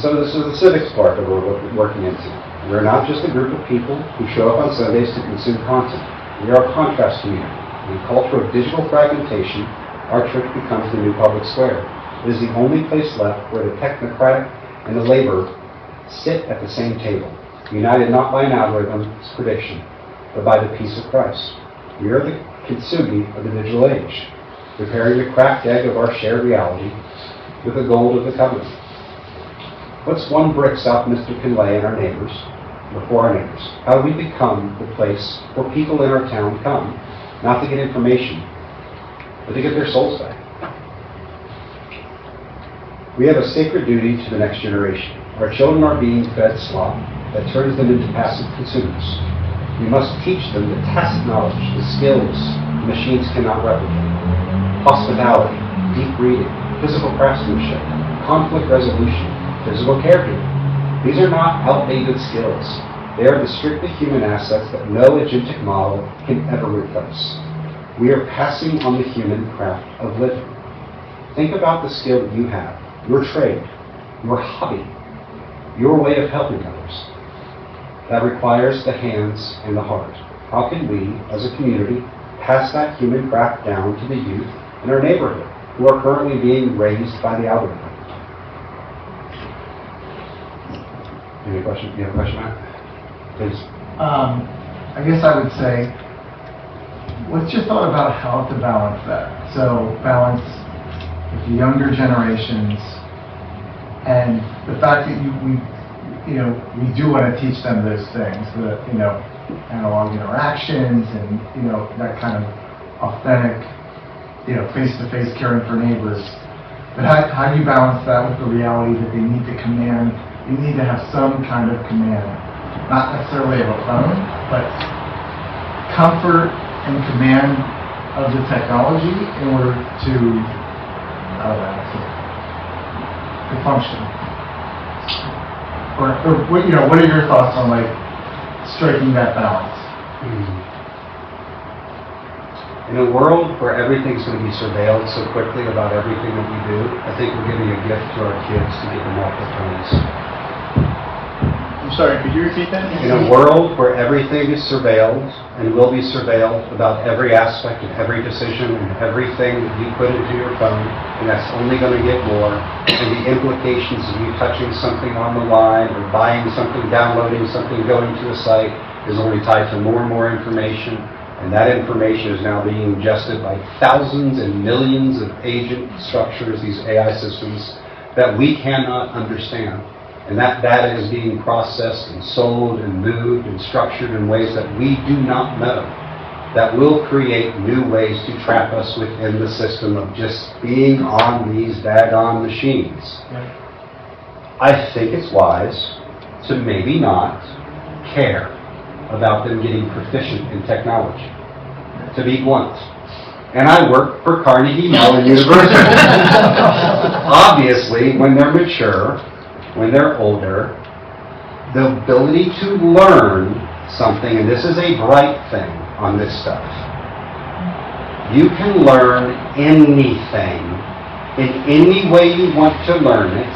so this is the civics part that we're working into. We're not just a group of people who show up on Sundays to consume content. We are a contrast community. In a culture of digital fragmentation, our church becomes the new public square. It is the only place left where the technocratic and the labor sit at the same table, united not by an algorithm's prediction, but by the peace of Christ. We are the kintsugi of the digital age, preparing the cracked egg of our shared reality with the gold of the covenant. What's one brick Southminster can lay in our neighbors, before our neighbors? How do we become the place where people in our town come, not to get information, but to get their souls back? We have a sacred duty to the next generation. Our children are being fed slop that turns them into passive consumers. We must teach them the tacit knowledge, the skills machines cannot replicate. Hospitality, deep reading, physical craftsmanship, conflict resolution, physical character. These are not outdated skills. They are the strictly human assets that no agentic model can ever replace. We are passing on the human craft of living. Think about the skill that you have, your trade, your hobby, your way of helping others. That requires the hands and the heart. How can we, as a community, pass that human craft down to the youth in our neighborhood who are currently being raised by the algorithm? Any question? You have a question, Matt? Please. I guess I would say, what's your thought about how to balance that? So balance with the younger generations and the fact that we do want to teach them those things, the analog interactions and that kind of authentic, face-to-face caring for neighbors. But how do you balance that with the reality that they need to command? You need to have some kind of command, not necessarily of a phone, but comfort and command of the technology in order to function. Or what are your thoughts on striking that balance? In a world where everything's going to be surveilled so quickly about everything that we do, I think we're giving a gift to our kids to get them off their phones. I'm sorry, could you repeat that? In a world where everything is surveilled and will be surveilled about every aspect of every decision and everything that you put into your phone, and that's only going to get more, and the implications of you touching something on the line or buying something, downloading something, going to a site is only tied to more and more information, and that information is now being ingested by thousands and millions of agent structures, these AI systems, that we cannot understand. And that data is being processed and sold and moved and structured in ways that we do not know, that will create new ways to trap us within the system of just being on these daggone machines. I think it's wise to maybe not care about them getting proficient in technology, to be blunt. And I work for Carnegie Mellon University. Obviously, when they're mature, when they're older, the ability to learn something, and this is a bright thing on this stuff, you can learn anything in any way you want to learn it,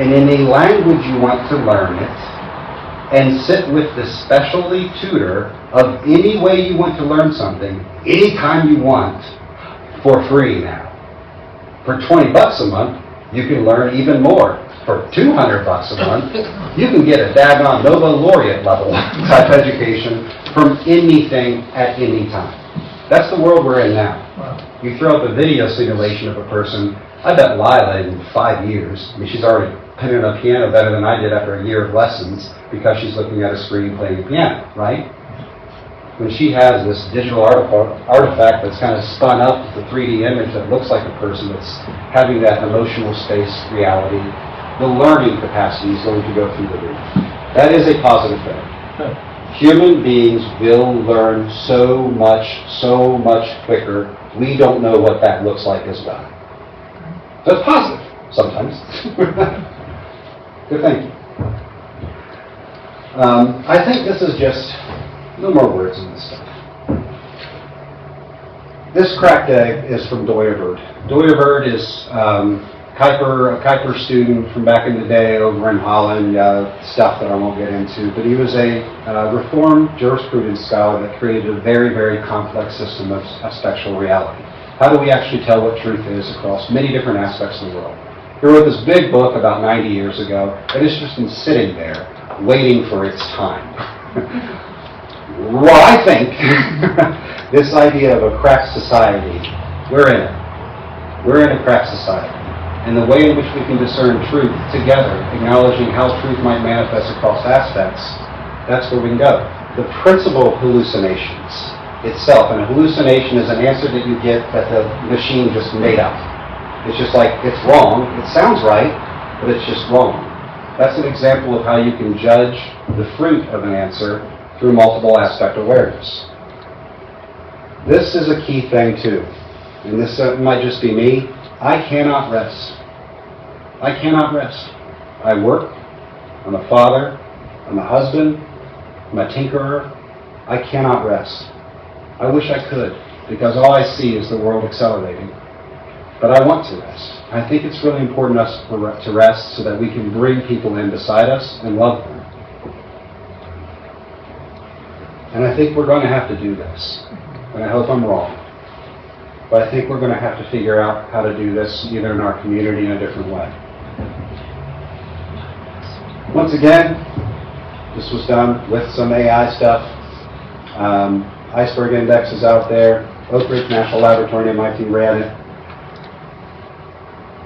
and in a language you want to learn it, and sit with the specialty tutor of any way you want to learn something, anytime you want, for free now. For $20 a month, you can learn even more. For $200 a month, you can get a daggone Nobel laureate level type education from anything at any time. That's the world we're in now. Wow. You throw up a video simulation of a person, I bet Lila in 5 years, she's already playing a piano better than I did after a year of lessons because she's looking at a screen playing a piano, right? When she has this digital artifact that's kind of spun up with a 3D image that looks like a person that's having that emotional space reality, the learning capacity is going to go through the roof. That is a positive thing. Human beings will learn so much quicker. We don't know what that looks like as well. So it's positive sometimes. Good thinking. I think this is just, no more words in this stuff. This cracked egg is from Doyerbird. Doyerbird is A Kuiper student from back in the day over in Holland, stuff that I won't get into, but he was a reformed jurisprudence scholar that created a very, very complex system of spectral reality. How do we actually tell what truth is across many different aspects of the world? He wrote this big book about 90 years ago, and it's just been sitting there, waiting for its time. Well, I think this idea of a cracked society, we're in it. We're in a cracked society. And the way in which we can discern truth together, acknowledging how truth might manifest across aspects, that's where we can go. The principle of hallucinations itself, and a hallucination is an answer that you get that the machine just made up. It's just like, it's wrong. It sounds right, but it's just wrong. That's an example of how you can judge the fruit of an answer through multiple aspect awareness. This is a key thing too. And this might just be me. I cannot rest. I cannot rest. I work. I'm a father. I'm a husband. I'm a tinkerer. I cannot rest. I wish I could, because all I see is the world accelerating. But I want to rest. I think it's really important to rest so that we can bring people in beside us and love them. And I think we're going to have to do this. And I hope I'm wrong. But I think we're going to have to figure out how to do this either in our community in a different way. Once again, this was done with some AI stuff. Iceberg Index is out there. Oak Ridge National Laboratory and MIT ran it.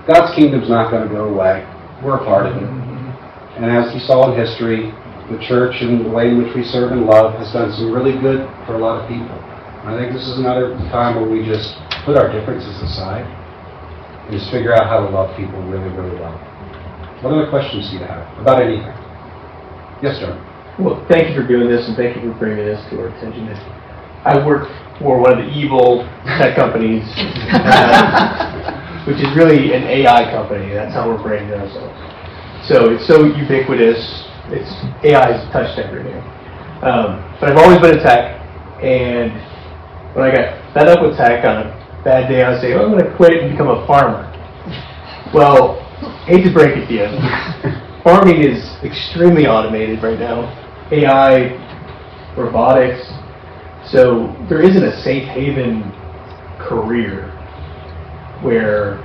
God's kingdom's not going to go away. We're a part of it. And as you saw in history, the church and the way in which we serve and love has done some really good for a lot of people. And I think this is another time where we just put our differences aside and just figure out how to love people really, really well. What other questions do you have about anything? Yes, sir. Well, thank you for doing this, and thank you for bringing this to our attention. I work for one of the evil tech companies, which is really an AI company. That's how we're branding ourselves. So it's so ubiquitous. AI has touched everything. But I've always been in tech, and when I got fed up with tech on a bad day, I would say, I'm going to quit and become a farmer. Well, hate to break it to you, farming is extremely automated right now. AI, robotics. So there isn't a safe haven career where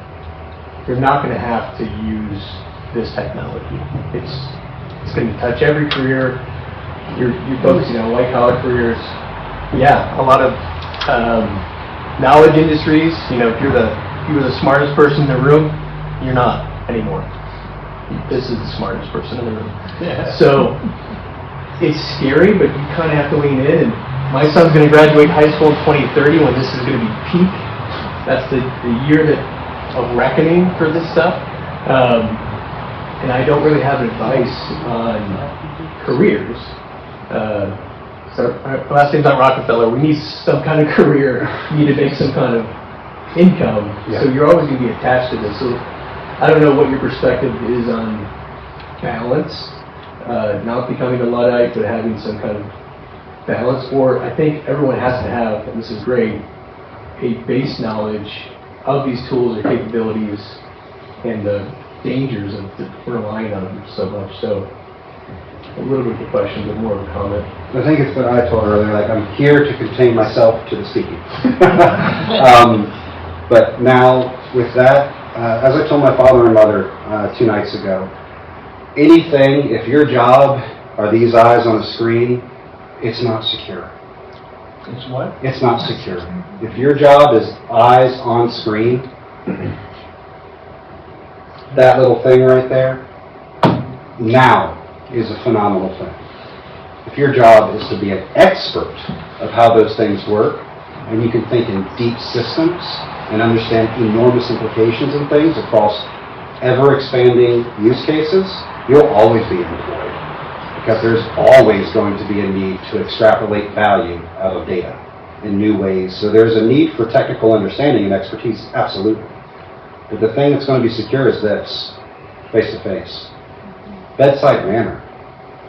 you're not going to have to use this technology. It's going to touch every career. You're focusing on white collar careers. Yeah, a lot of knowledge industries. You know, if you were the smartest person in the room, you're not anymore. This is the smartest person in the room. Yeah. So it's scary, but you kind of have to lean in. And my son's going to graduate high school in 2030 when this is going to be peak. That's the year of reckoning for this stuff. And I don't really have advice on careers. So our last name's not Rockefeller. We need some kind of career. You need to make some kind of income. Yeah. So you're always going to be attached to this. So I don't know what your perspective is on balance, not becoming a Luddite, but having some kind of balance. Or I think everyone has to have, and this is great, a base knowledge of these tools or capabilities and the dangers of relying on them so much. So a little bit of a question, but more of a comment. I think it's what I told earlier, like I'm here to contain myself to the speaking. But now with that, as I told my father and mother 2 nights ago, anything, if your job are these eyes on a screen, it's not secure. It's what? It's not secure. If your job is eyes on screen, that little thing right there, now is a phenomenal thing. If your job is to be an expert of how those things work, and you can think in deep systems and understand enormous implications and things across ever-expanding use cases, you'll always be employed. Because there's always going to be a need to extrapolate value out of data in new ways. So there's a need for technical understanding and expertise, absolutely. But the thing that's going to be secure is this, face-to-face. Bedside manner.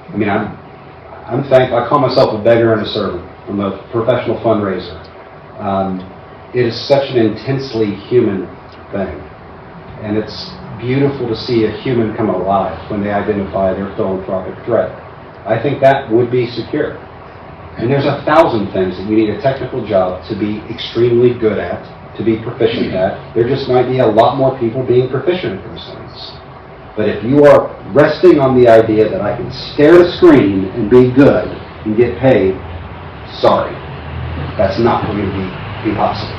I mean, I call myself a beggar and a servant. I'm a professional fundraiser. It is such an intensely human thing. And it's beautiful to see a human come alive when they identify their philanthropic threat. I think that would be secure. And there's 1,000 things that you need a technical job to be extremely good at, to be proficient at. There just might be a lot more people being proficient at those things. But if you are resting on the idea that I can stare at a screen and be good and get paid, sorry, that's not going to be possible.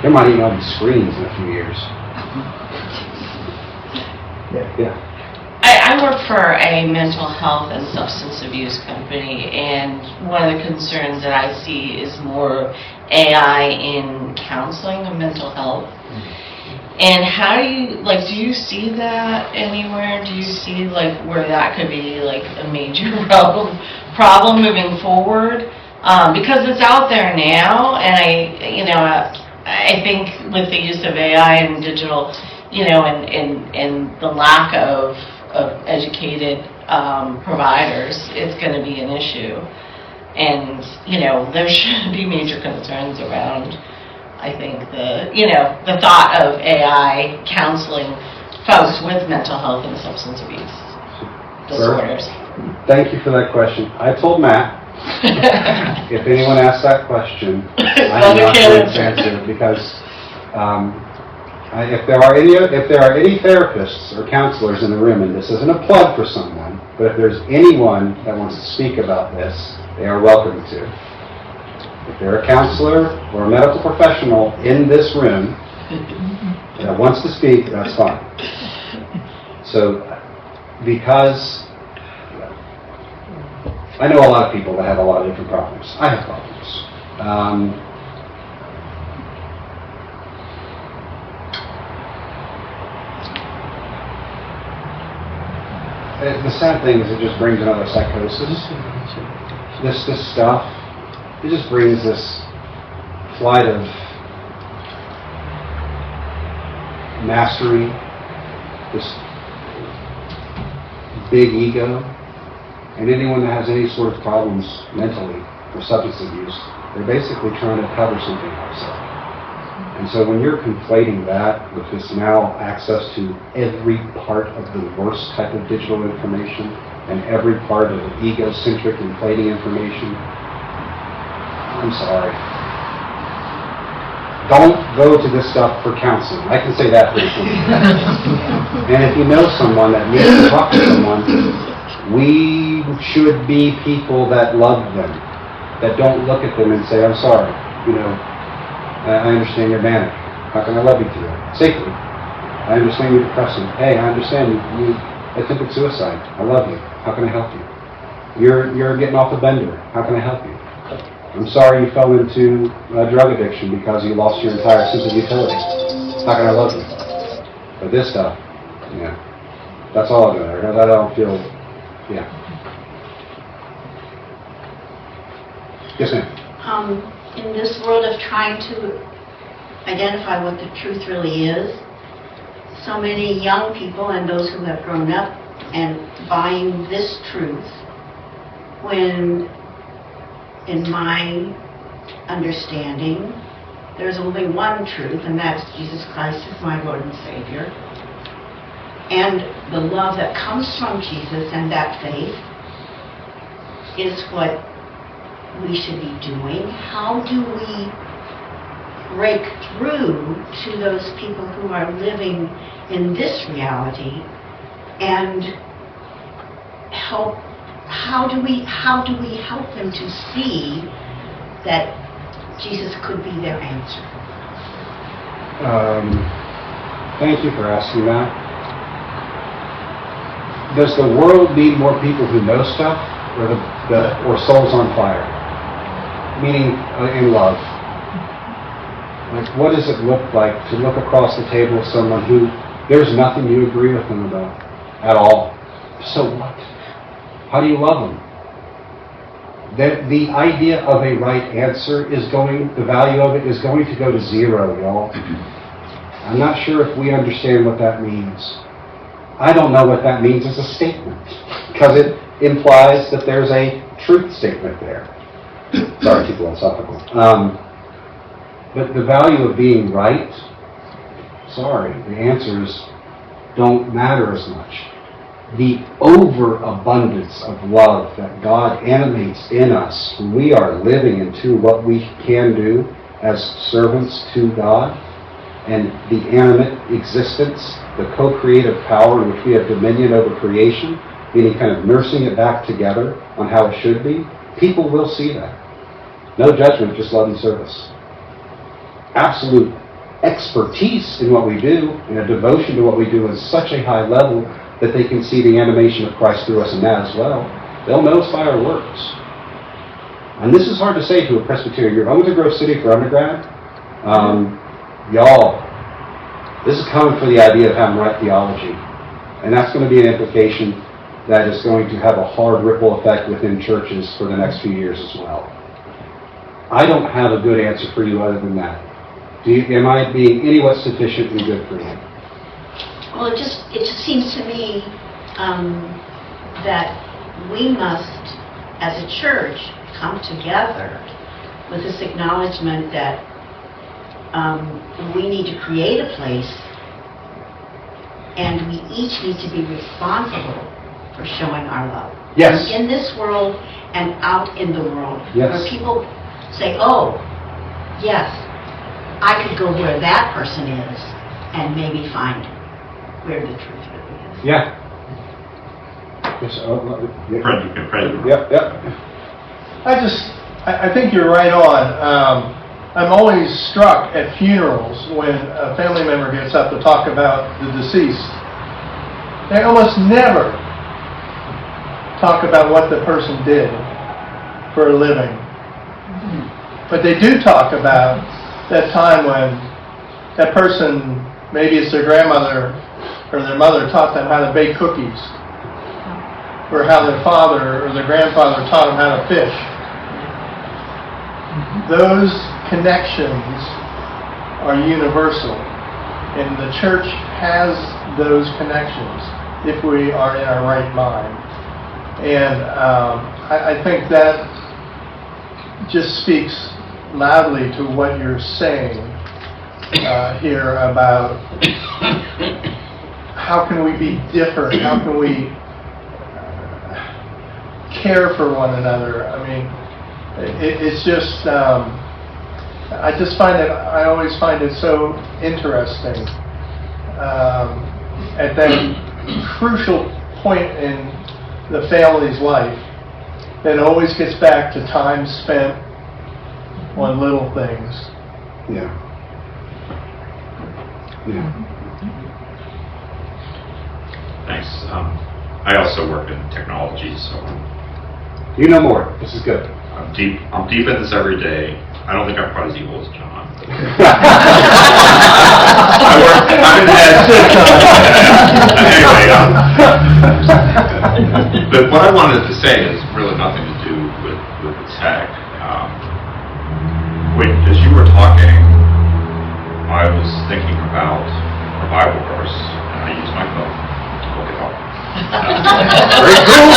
There might even be screens in a few years. Yeah. I work for a mental health and substance abuse company, and one of the concerns that I see is more AI in counseling and mental health. And how do you see that anywhere? Do you see where that could be a major problem moving forward? Because it's out there now, and I think with the use of AI and digital, and the lack of educated providers, it's going to be an issue. And, there should be major concerns around, I think, the thought of AI counseling folks with mental health and substance abuse disorders. Thank you for that question. I told Matt, if anyone asks that question, I'm not going to answer it because if there are any therapists or counselors in the room, and this isn't a plug for someone, but if there's anyone that wants to speak about this, they are welcome to. If they're a counselor or a medical professional in this room that wants to speak, that's fine. So, because I know a lot of people that have a lot of different problems. I have problems. The sad thing is it just brings another psychosis. This stuff, it just brings this flight of mastery, this big ego, and anyone that has any sort of problems mentally or substance abuse, they're basically trying to cover something else up. And so when you're conflating that with this now access to every part of the worst type of digital information and every part of egocentric inflating information, I'm sorry. Don't go to this stuff for counseling. I can say that pretty clearly. And if you know someone that needs to talk to someone, we should be people that love them, that don't look at them and say, I'm sorry, I understand you're manic. How can I love you through that? Safely. I understand you're depressing. Hey, I understand you attempted suicide. I love you. How can I help you? You're getting off the bender. How can I help you? I'm sorry you fell into drug addiction because you lost your entire sense of utility. How can I love you? But this stuff, that's all I'm doing. I don't feel, Yes, ma'am. In this world of trying to identify what the truth really is, so many young people and those who have grown up and buying this truth, when, in my understanding, there's only one truth, and that's Jesus Christ is my Lord and Savior. And the love that comes from Jesus and that faith is what we should be doing. How do we break through to those people who are living in this reality and help? How do we help them to see that Jesus could be their answer? Thank you for asking that. Does the world need more people who know stuff, or souls on fire? Meaning in love. Like, what does it look like to look across the table with someone who there's nothing you agree with them about at all? So what? How do you love them? The idea of a right answer the value of it is going to go to zero, y'all. I'm not sure if we understand what that means. I don't know what that means as a statement, because it implies that there's a truth statement there. Sorry, too philosophical. But the value of being right, sorry, the answer is don't matter as much. The overabundance of love that God animates in us when we are living into what we can do as servants to God, and the animate existence, the co-creative power in which we have dominion over creation, meaning kind of nursing it back together on how it should be, people will see that. No judgment, just love and service. Absolute expertise in what we do, and a devotion to what we do at such a high level that they can see the animation of Christ through us in that as well. They'll know us by our works. And this is hard to say to a Presbyterian. I went to Grove City for undergrad. Y'all, this is coming for the idea of having right theology. And that's going to be an implication that is going to have a hard ripple effect within churches for the next few years as well. I don't have a good answer for you other than that. Am I being anywhat sufficiently good for you? Well, it just seems to me that we must, as a church, come together with this acknowledgement that we need to create a place, and we each need to be responsible for showing our love. Yes. In this world and out in the world. Yes. Where people say, oh, yes, I could go where that person is and maybe find where the truth really is. Yeah. Yes, Yep. I think you're right on. I'm always struck at funerals when a family member gets up to talk about the deceased. They almost never talk about what the person did for a living. But they do talk about that time when that person, maybe it's their grandmother or their mother, taught them how to bake cookies, or how their father or their grandfather taught them how to fish. Those connections are universal, and the church has those connections if we are in our right mind. And I think that just speaks loudly to what you're saying here about how can we be different? How can we care for one another? I mean, it's just, I always find it so interesting at that crucial point in the family's life that always gets back to time spent on little things. Yeah. Yeah. Thanks. I also work in technology, so You know more. This is good. I'm deep in this every day. I don't think I'm quite as evil as John. I'm in anyway, but what I wanted to say is really nothing to do with the tech. As you were talking, I was thinking about a Bible verse, and I used my phone to look it up. Very cool.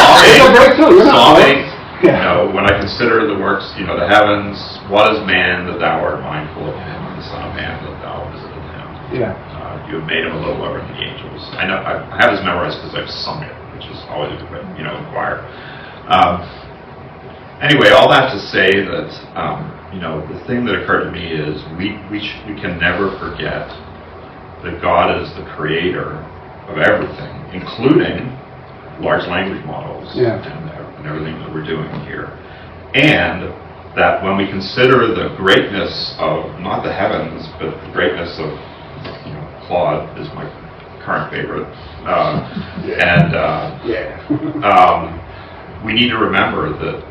Very cool. You're not Psalm 8, you know, when I consider the works, you know, the heavens, what is man that thou art mindful of him, and the Son of Man that thou visited him? Yeah. You have made him a little lower than the angels. I know I have this memorized because I've sung it, which is always a good way, you know, in choir. Anyway, all that to say that, you know, the thing that occurred to me is we can never forget that God is the creator of everything, including large language models and everything that we're doing here. And that when we consider the greatness of, not the heavens, but the greatness of, you know, Claude is my current favorite. We need to remember that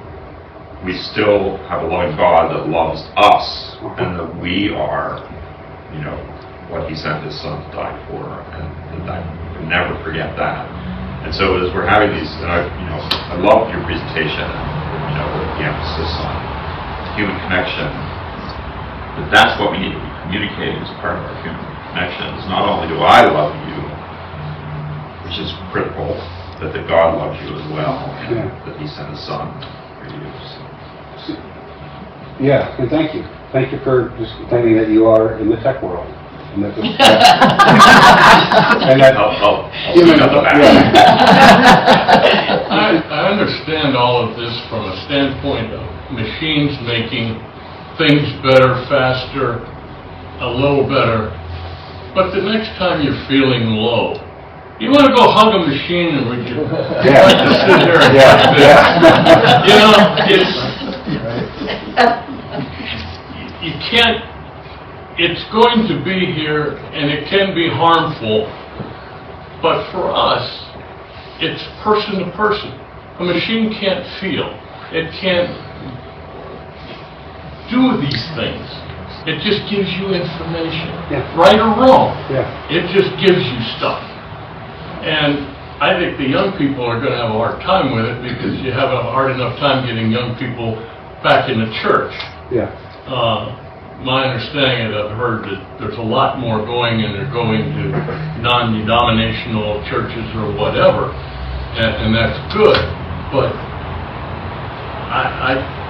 we still have a loving God that loves us, and that we are, you know, what He sent His Son to die for, and that we can never forget that. And so as we're having these, and I love your presentation, you know, the emphasis on human connection. But that's what we need to be communicating as part of our human connection. It's not only do I love you, which is critical, but that God loves you as well, and that He sent His Son for you. Yeah, and thank you. Thank you for just pretending that you are in the tech world. And that's and that, I'll speak up the back. I understand all of this from a standpoint of machines making things better, faster, a little better. But the next time you're feeling low, you want to go hug a machine and would you like to sit there and like this? You know, you can't, it's going to be here and it can be harmful, but for us, it's person to person. A machine can't feel. It can't do these things. It just gives you information, right or wrong. It just gives you stuff. And I think the young people are going to have a hard time with it because you have a hard enough time getting young people back in the church. My understanding is I've heard that there's a lot more going, and they're going to non-denominational churches or whatever, and that's good. But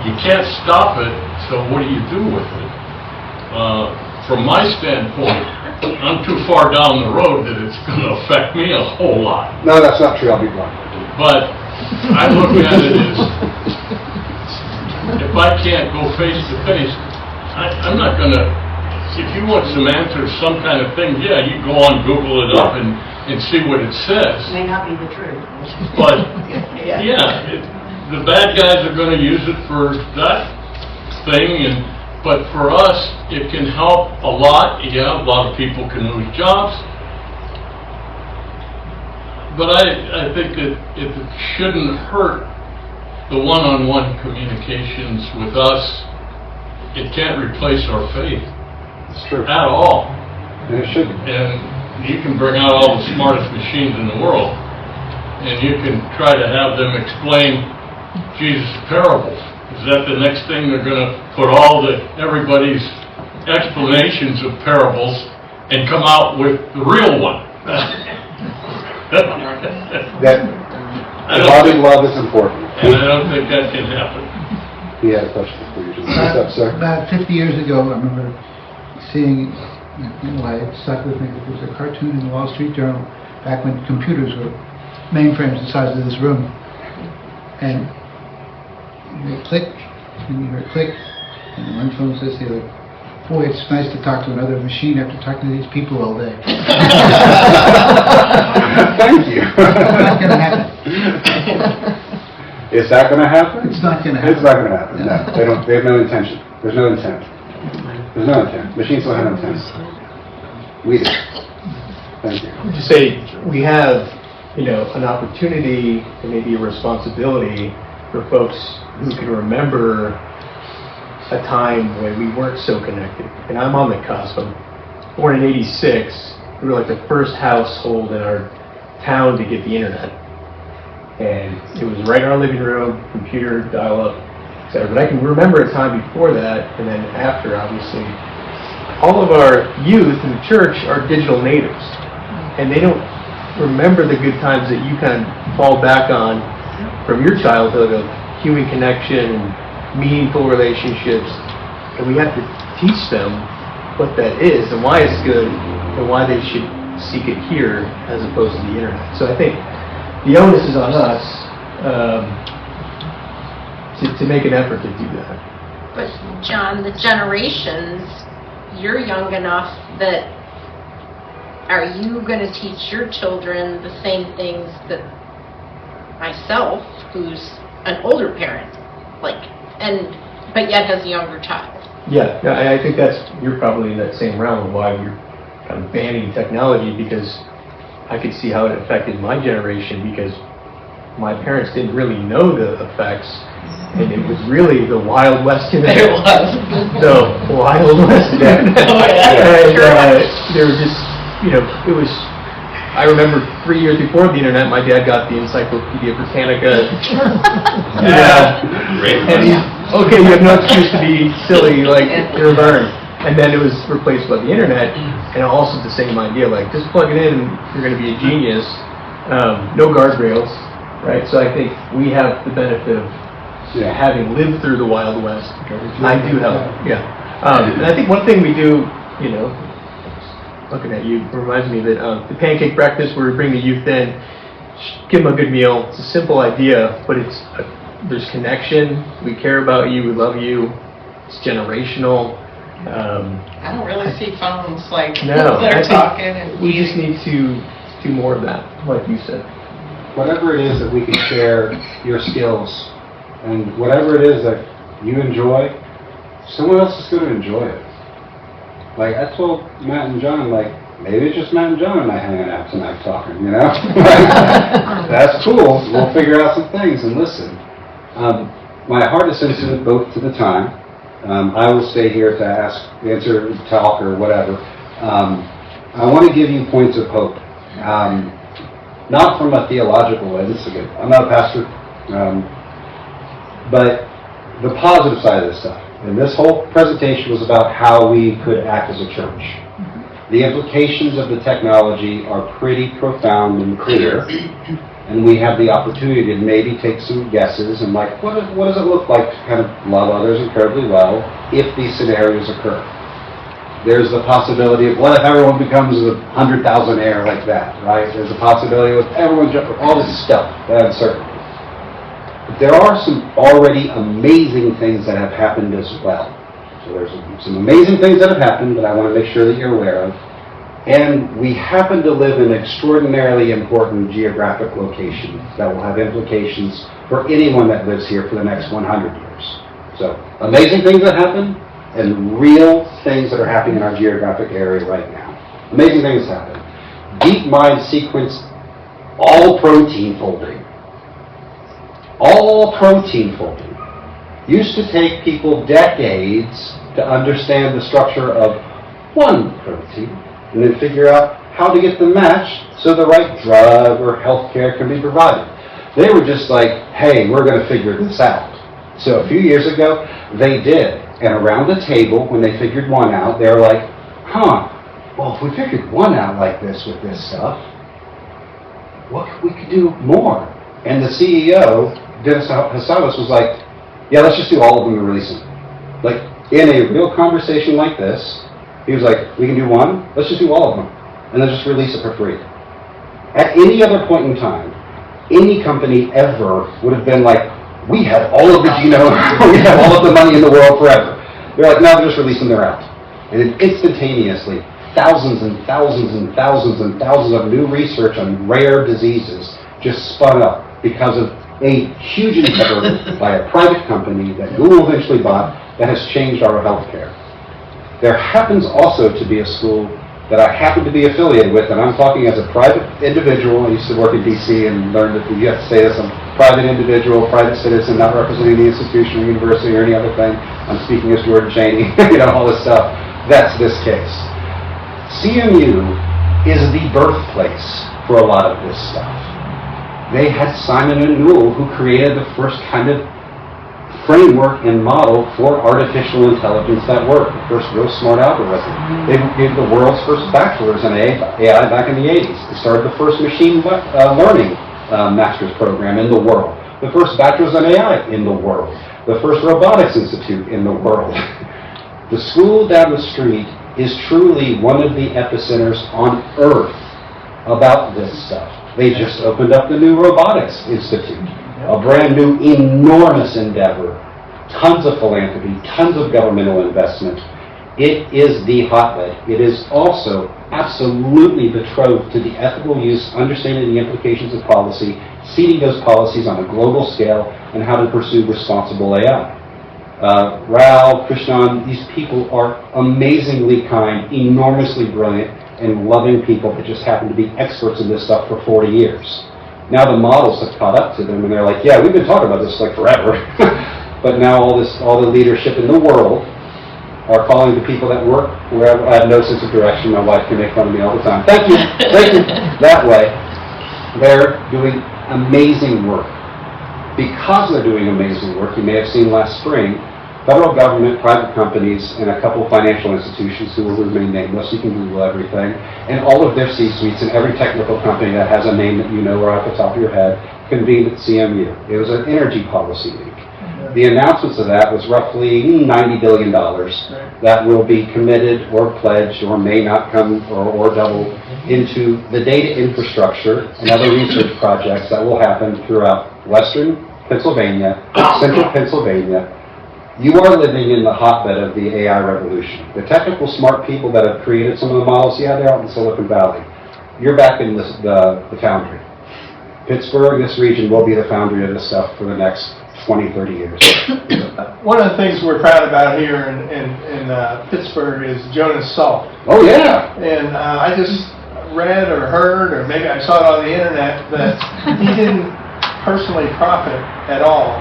you can't stop it, so what do you do with it? From my standpoint, I'm too far down the road that it's going to affect me a whole lot. no, that's not true, I'll be blunt. But I look at it as, if I can't go face to face, I'm not going to, if you want some answers, some kind of thing, yeah, you go on, Google it up and see what it says. May not be the truth. But, the bad guys are going to use it for that thing, but for us, it can help a lot. Yeah, a lot of people can lose jobs. But I think that it shouldn't hurt the one-on-one communications with us. It can't replace our faith. It's true. At all. And it shouldn't. And you can bring out all the smartest machines in the world, and you can try to have them explain Jesus' parables. Is that the next thing they're going to put everybody's explanations of parables and come out with the real one? Loving love is important. And I don't think that can happen. He had a question before you just what's up, sir? About 50 years ago, I remember seeing, why it stuck with me, there was a cartoon in the Wall Street Journal back when computers were mainframes the size of this room. And you hear click, and you hear click, and one phone says to the other, boy, it's nice to talk to another machine after talking to these people all day. Thank you. It's not going to happen. Is that going to happen? It's not going to happen. It's not going to happen. No, they don't. They have no intention. There's no intent. There's no intent. Machines don't have intent. We do. Thank you. Just say we have, an opportunity and maybe a responsibility for folks who can remember a time when we weren't so connected. And I'm on the cusp. I'm born in '86. We were like the first household in our town to get the internet. And it was right in our living room, computer, dial-up, etc. But I can remember a time before that, and then after, obviously. All of our youth in the church are digital natives. And they don't remember the good times that you kind of fall back on from your childhood of human connection and meaningful relationships. And we have to teach them what that is and why it's good and why they should seek it here as opposed to the internet. So I think the onus is on us to make an effort to do that. But John, the generations, you're young enough that are you going to teach your children the same things that myself, who's an older parent, but yet has a younger child? Yeah, I think you're probably in that same realm of why you're kind of banning technology, because I could see how it affected my generation, because my parents didn't really know the effects, and it was really the Wild West internet. It was. The Wild West internet. Oh, yeah. And they were just, it was, I remember 3 years before the internet, my dad got the Encyclopedia Britannica. And okay, you have no excuse to be silly, you're learning. And then it was replaced by the internet, and also the same idea, just plug it in and you're going to be a genius. No guardrails, right? So I think we have the benefit of having lived through the Wild West. I do have, and I think one thing we do, looking at you, reminds me that the pancake breakfast where we bring the youth in, give them a good meal. It's a simple idea, but there's connection. We care about you. We love you. It's generational. I don't really see phones like No, they're I think talking and we just need to do more of that, like you said. Whatever it is that we can share your skills, and whatever it is that you enjoy, someone else is going to enjoy it. Like I told Matt and John, like, maybe it's just Matt and John and I hanging out tonight talking, you know? That's cool. We'll figure out some things and listen. My heart is sensitive both to the time. I will stay here to answer, talk, or whatever. I want to give you points of hope. Not from a theological lens. Again, I'm not a pastor. But the positive side of this stuff. And this whole presentation was about how we could act as a church. The implications of the technology are pretty profound and clear, and we have the opportunity to maybe take some guesses and like, what does it look like to kind of love others incredibly well if these scenarios occur? There's the possibility of what if everyone becomes 100,000 air like that, right? There's a possibility of everyone, all this stuff, that uncertainty. But there are some already amazing things that have happened as well. So there's some amazing things that have happened that I want to make sure that you're aware of. And we happen to live in an extraordinarily important geographic location that will have implications for anyone that lives here for the next 100 years. So amazing things that happen and real things that are happening in our geographic area right now. Amazing things happen. DeepMind sequenced all protein folding. All protein folding. Used to take people decades to understand the structure of one protein and then figure out how to get them matched so the right drug or health care can be provided. They were just like, hey, we're going to figure this out. So a few years ago, they did. And around the table, when they figured one out, they were like, well, if we figured one out like this with this stuff, we could do more. And the CEO, Dennis Hasadas, was like, yeah, let's just do all of them and release them. Like, in a real conversation like this, he was like, we can do one, let's just do all of them, and then just release it for free. At any other point in time, any company ever would have been like, we have all of the genome, we have all of the money in the world forever. They're like, no, they're just releasing them, they're out. And then instantaneously, thousands and thousands and thousands and thousands of new research on rare diseases just spun up because of a huge endeavor by a private company that Google eventually bought that has changed our healthcare. There happens also to be a school that I happen to be affiliated with, and I'm talking as a private individual. I used to work in D.C. and learned that you have to say this, I'm a private individual, private citizen, not representing the institution or university or any other thing. I'm speaking as Jordan Chaney, all this stuff. That's this case. CMU is the birthplace for a lot of this stuff. They had Simon and Newell who created the first kind of framework and model for artificial intelligence that worked, the first real smart algorithm. They gave the world's first bachelor's in AI back in the 80s. They started the first machine learning master's program in the world, the first bachelor's in AI in the world, the first robotics institute in the world. The school down the street is truly one of the epicenters on earth about this stuff. They just opened up the new Robotics Institute, a brand new enormous endeavor, tons of philanthropy, tons of governmental investment. It is the hotbed. It is also absolutely betrothed to the ethical use, understanding the implications of policy, seeding those policies on a global scale, and how to pursue responsible AI. Ral, Krishnan, these people are amazingly kind, enormously brilliant, and loving people that just happen to be experts in this stuff for 40 years. Now the models have caught up to them, and they're like, yeah, we've been talking about this like forever. But now all the leadership in the world are calling the people that work wherever. I have no sense of direction. My wife can make fun of me all the time. Thank you. Thank you. That way, they're doing amazing work. Because they're doing amazing work, you may have seen last spring, federal government, private companies, and a couple of financial institutions who will remain nameless, you can Google everything, and all of their C-suites and every technical company that has a name that you know or off the top of your head convened at CMU. It was an energy policy week. the announcements of that was roughly $90 billion that will be committed or pledged or may not come or double into the data infrastructure and other research projects that will happen throughout Western Pennsylvania, Central Pennsylvania. You are living in the hotbed of the AI revolution. The technical smart people that have created some of the models, yeah, they're out in Silicon Valley. You're back in the foundry. Pittsburgh, this region, will be the foundry of this stuff for the next 20, 30 years. One of the things we're proud about here in Pittsburgh is Jonas Salk. Oh, yeah. And I just read or heard, or maybe I saw it on the internet, that he didn't personally profit at all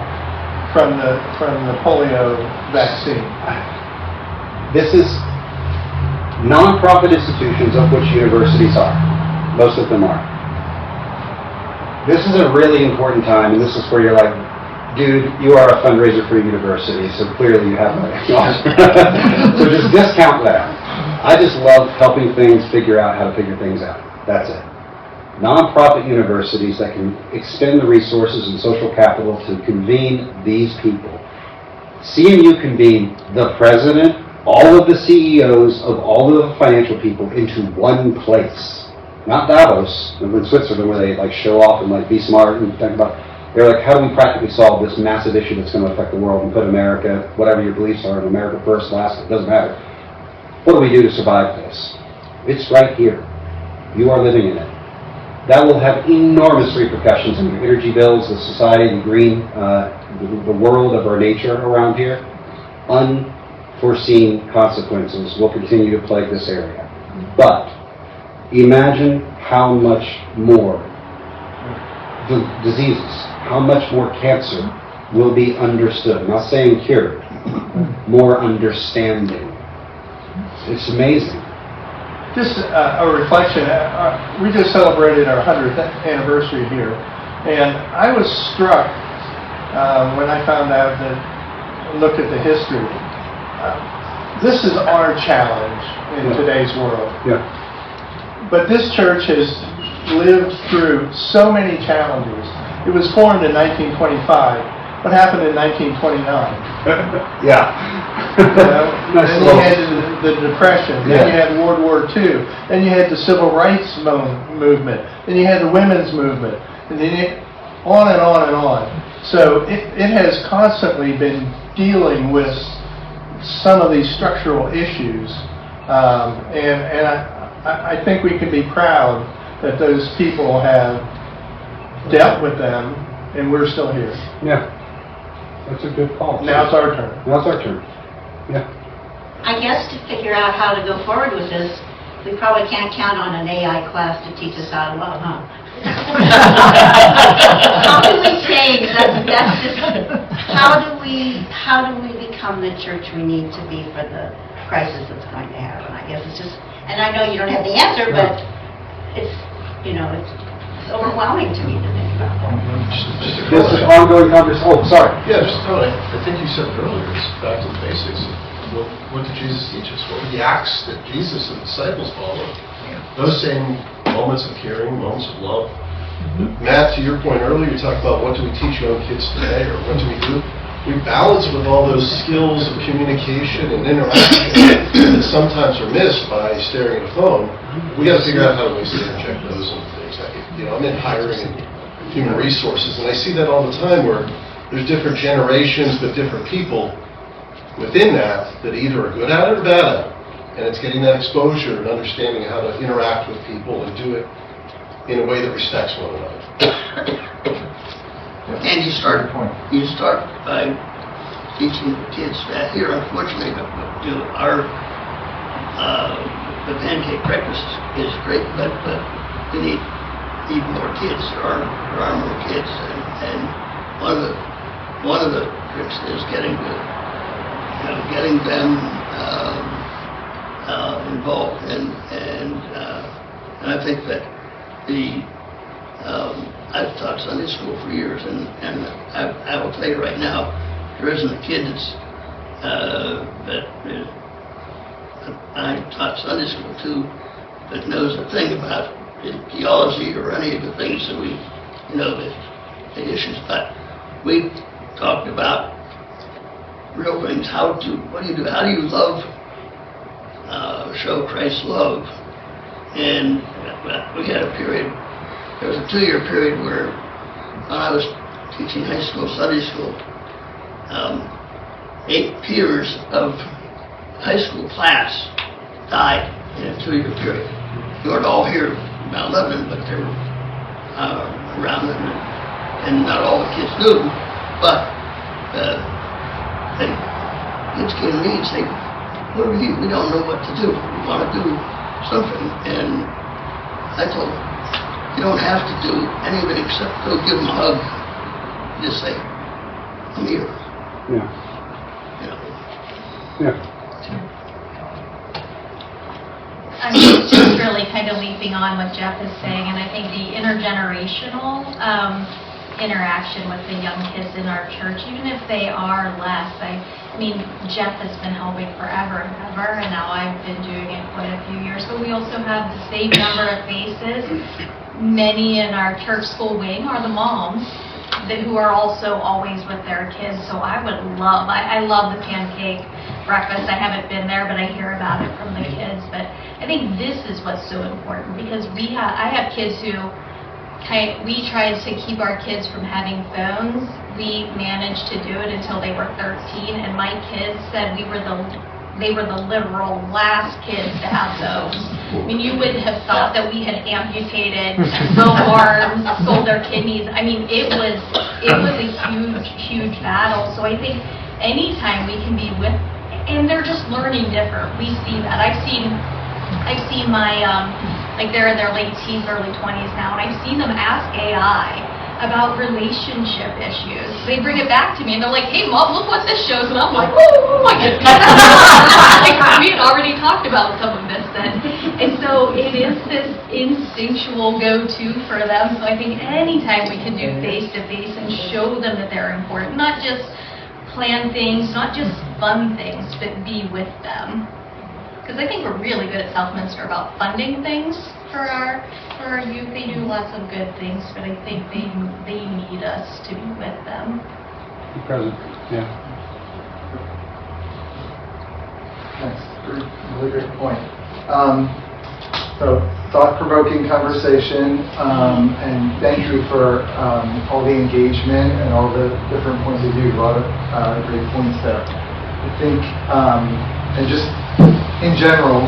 from the polio vaccine. This is non-profit institutions, of which universities are. Most of them are. This is a really important time, and this is where you're like, dude, you are a fundraiser for a university, so clearly you have money. So just discount that. I just love helping things figure out how to figure things out. That's it. Non-profit universities that can expend the resources and social capital to convene these people. CMU convened the president, all of the CEOs of all of the financial people into one place. Not Davos, in Switzerland, where they like show off and like be smart and talk about. They're like, how do we practically solve this massive issue that's going to affect the world and put America, whatever your beliefs are, in America first, last, it doesn't matter. What do we do to survive this? It's right here. You are living in it. That will have enormous repercussions on your energy bills, the society, the green, the world of our nature around here. Unforeseen consequences will continue to plague this area. But imagine how much more the diseases, how much more cancer will be understood. I'm not saying cured, more understanding. It's amazing. Just a reflection. We just celebrated our 100th anniversary here, and I was struck when I found out that, looked at the history. This is our challenge in today's world. Yeah. But this church has lived through so many challenges. It was formed in 1925. What happened in 1929? Yeah. Then you had the Depression. Then you had World War II. Then you had the Civil Rights movement. Then you had the women's movement. And then on and on and on. So it has constantly been dealing with some of these structural issues. And I think we can be proud that those people have dealt with them, and we're still here. Yeah. That's a good call. Now it's our turn. Now it's our turn. Yeah. I guess to figure out how to go forward with this, we probably can't count on an AI class to teach us how to love, huh? How do we change? That's just, how do we become the church we need to be for the crisis that's going to happen? I guess it's just, and I know you don't have the answer, but it's, it's overwhelming to me to think about. This is ongoing conversation. Oh, sorry. Yeah, just thought, I think you said it earlier, it's back to the basics. What did Jesus teach us? What were the acts that Jesus and the disciples followed? Those same moments of caring, moments of love. Matt, to your point earlier, you talked about what do we teach young kids today, or what do? We balance with all those skills of communication and interaction that sometimes are missed by staring at a phone. We got to figure out how to ways to interject those into things. I'm in hiring and human resources, and I see that all the time where there's different generations but different people within that either are good at it or bad at it. And it's getting that exposure and understanding how to interact with people and do it in a way that respects one another. And you start by teaching the kids that here, unfortunately, our the pancake breakfast is great, but we need even more kids. There are more kids, and one of the tricks is getting them involved, and I think that I've taught Sunday school for years, and I will tell you right now, there isn't a kid that I taught Sunday school to that knows a thing about theology or any of the things that the issues. But we talked about real things. What do you do? How do you love, show Christ's love? And we had a period, there was a 2-year period where when I was teaching high school, Sunday school, 8 peers of high school class died in a 2-year period. They weren't all here about Lebanon, but they were around Lebanon, and not all the kids knew. But kids came to me and say, we don't know what to do. We want to do something. And I told them, you don't have to do anything except go give them a hug. Just say, I'm here. Yeah. You know. Yeah. I mean, it's just really kind of leaping on what Jeff is saying, and I think the intergenerational interaction with the young kids in our church, even if they are less, I mean, Jeff has been helping forever and ever, and now I've been doing it quite a few years, but we also have the same number of faces. Many in our church school wing are the moms who are also always with their kids, so I would love, I love the pancake breakfast. I haven't been there, but I hear about it from the kids. But I think this is what's so important, because I have kids who we tried to keep our kids from having phones. We managed to do it until they were 13, and my kids said they were the literal last kids to have those. I mean, you wouldn't have thought that we had amputated both arms, sold their kidneys. I mean, it was a huge battle. So I think anytime we can be with, and they're just learning different. We see that. I've seen my like they're in their late teens, early 20s now, and I've seen them ask AI about relationship issues. They bring it back to me and they're like, hey Mom, look what this shows, and I'm like, oh my goodness. Like, we had already talked about some of this then. And so it is this instinctual go-to for them. So I think anytime we can do face-to-face and show them that they're important, not just plan things, not just fun things, but be with them. Because I think we're really good at Southminster about funding things for our youth. They do lots of good things, but I think they need us to be with them. Be present. Yeah. Thanks. Really great point. So thought-provoking conversation, and thank you for all the engagement and all the different points of view. A lot of great points there. I think, and just in general,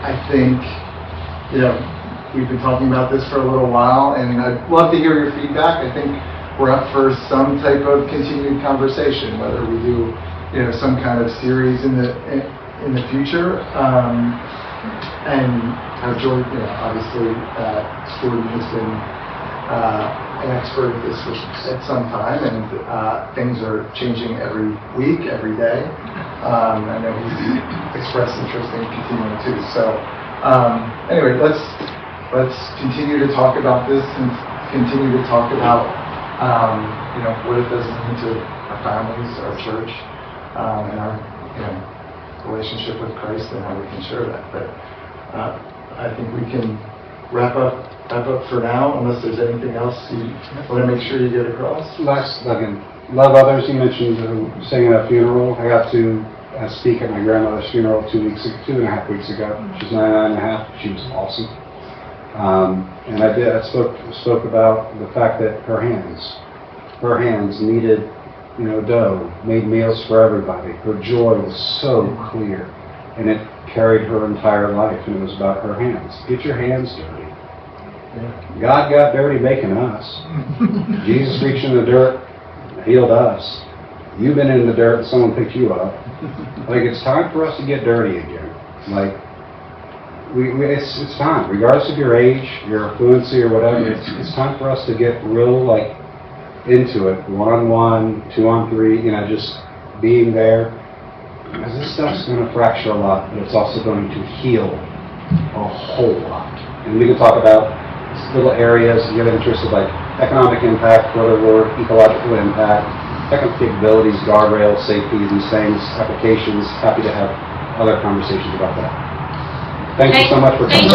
I think, we've been talking about this for a little while, and I'd love to hear your feedback. I think we're up for some type of continued conversation, whether we do, some kind of series in the future. And Jordan, obviously, Jordan has been an expert at this at some time, and things are changing every week, every day. I know he's expressed interest in continuing too. So anyway, let's continue to talk about this and continue to talk about what it does mean to our families, our church, and our relationship with Christ, and how we can share that. But I think we can wrap up for now, unless there's anything else you want to make sure you get across. Last, again, love others. You mentioned saying at a funeral. I got to speak at my grandmother's funeral 2.5 weeks ago. She's 99.5. She was awesome. And I spoke about the fact that her hands kneaded, dough, made meals for everybody. Her joy was so clear, and it carried her entire life, and it was about her hands. Get your hands dirty. Yeah. God got dirty making us. Jesus reached in the dirt, healed us. You've been in the dirt, and someone picked you up. Like, it's time for us to get dirty again. Like, it's time, regardless of your age, your fluency, or whatever. It's time for us to get real, into it, 1-on-1, 2-on-3, just being there. Because this stuff's going to fracture a lot, but it's also going to heal a whole lot. And we can talk about little areas you have interest of, economic impact, whether we're ecological impact, technical capabilities, guardrails, safety, these things, applications. Happy to have other conversations about that. Thank you so much for coming.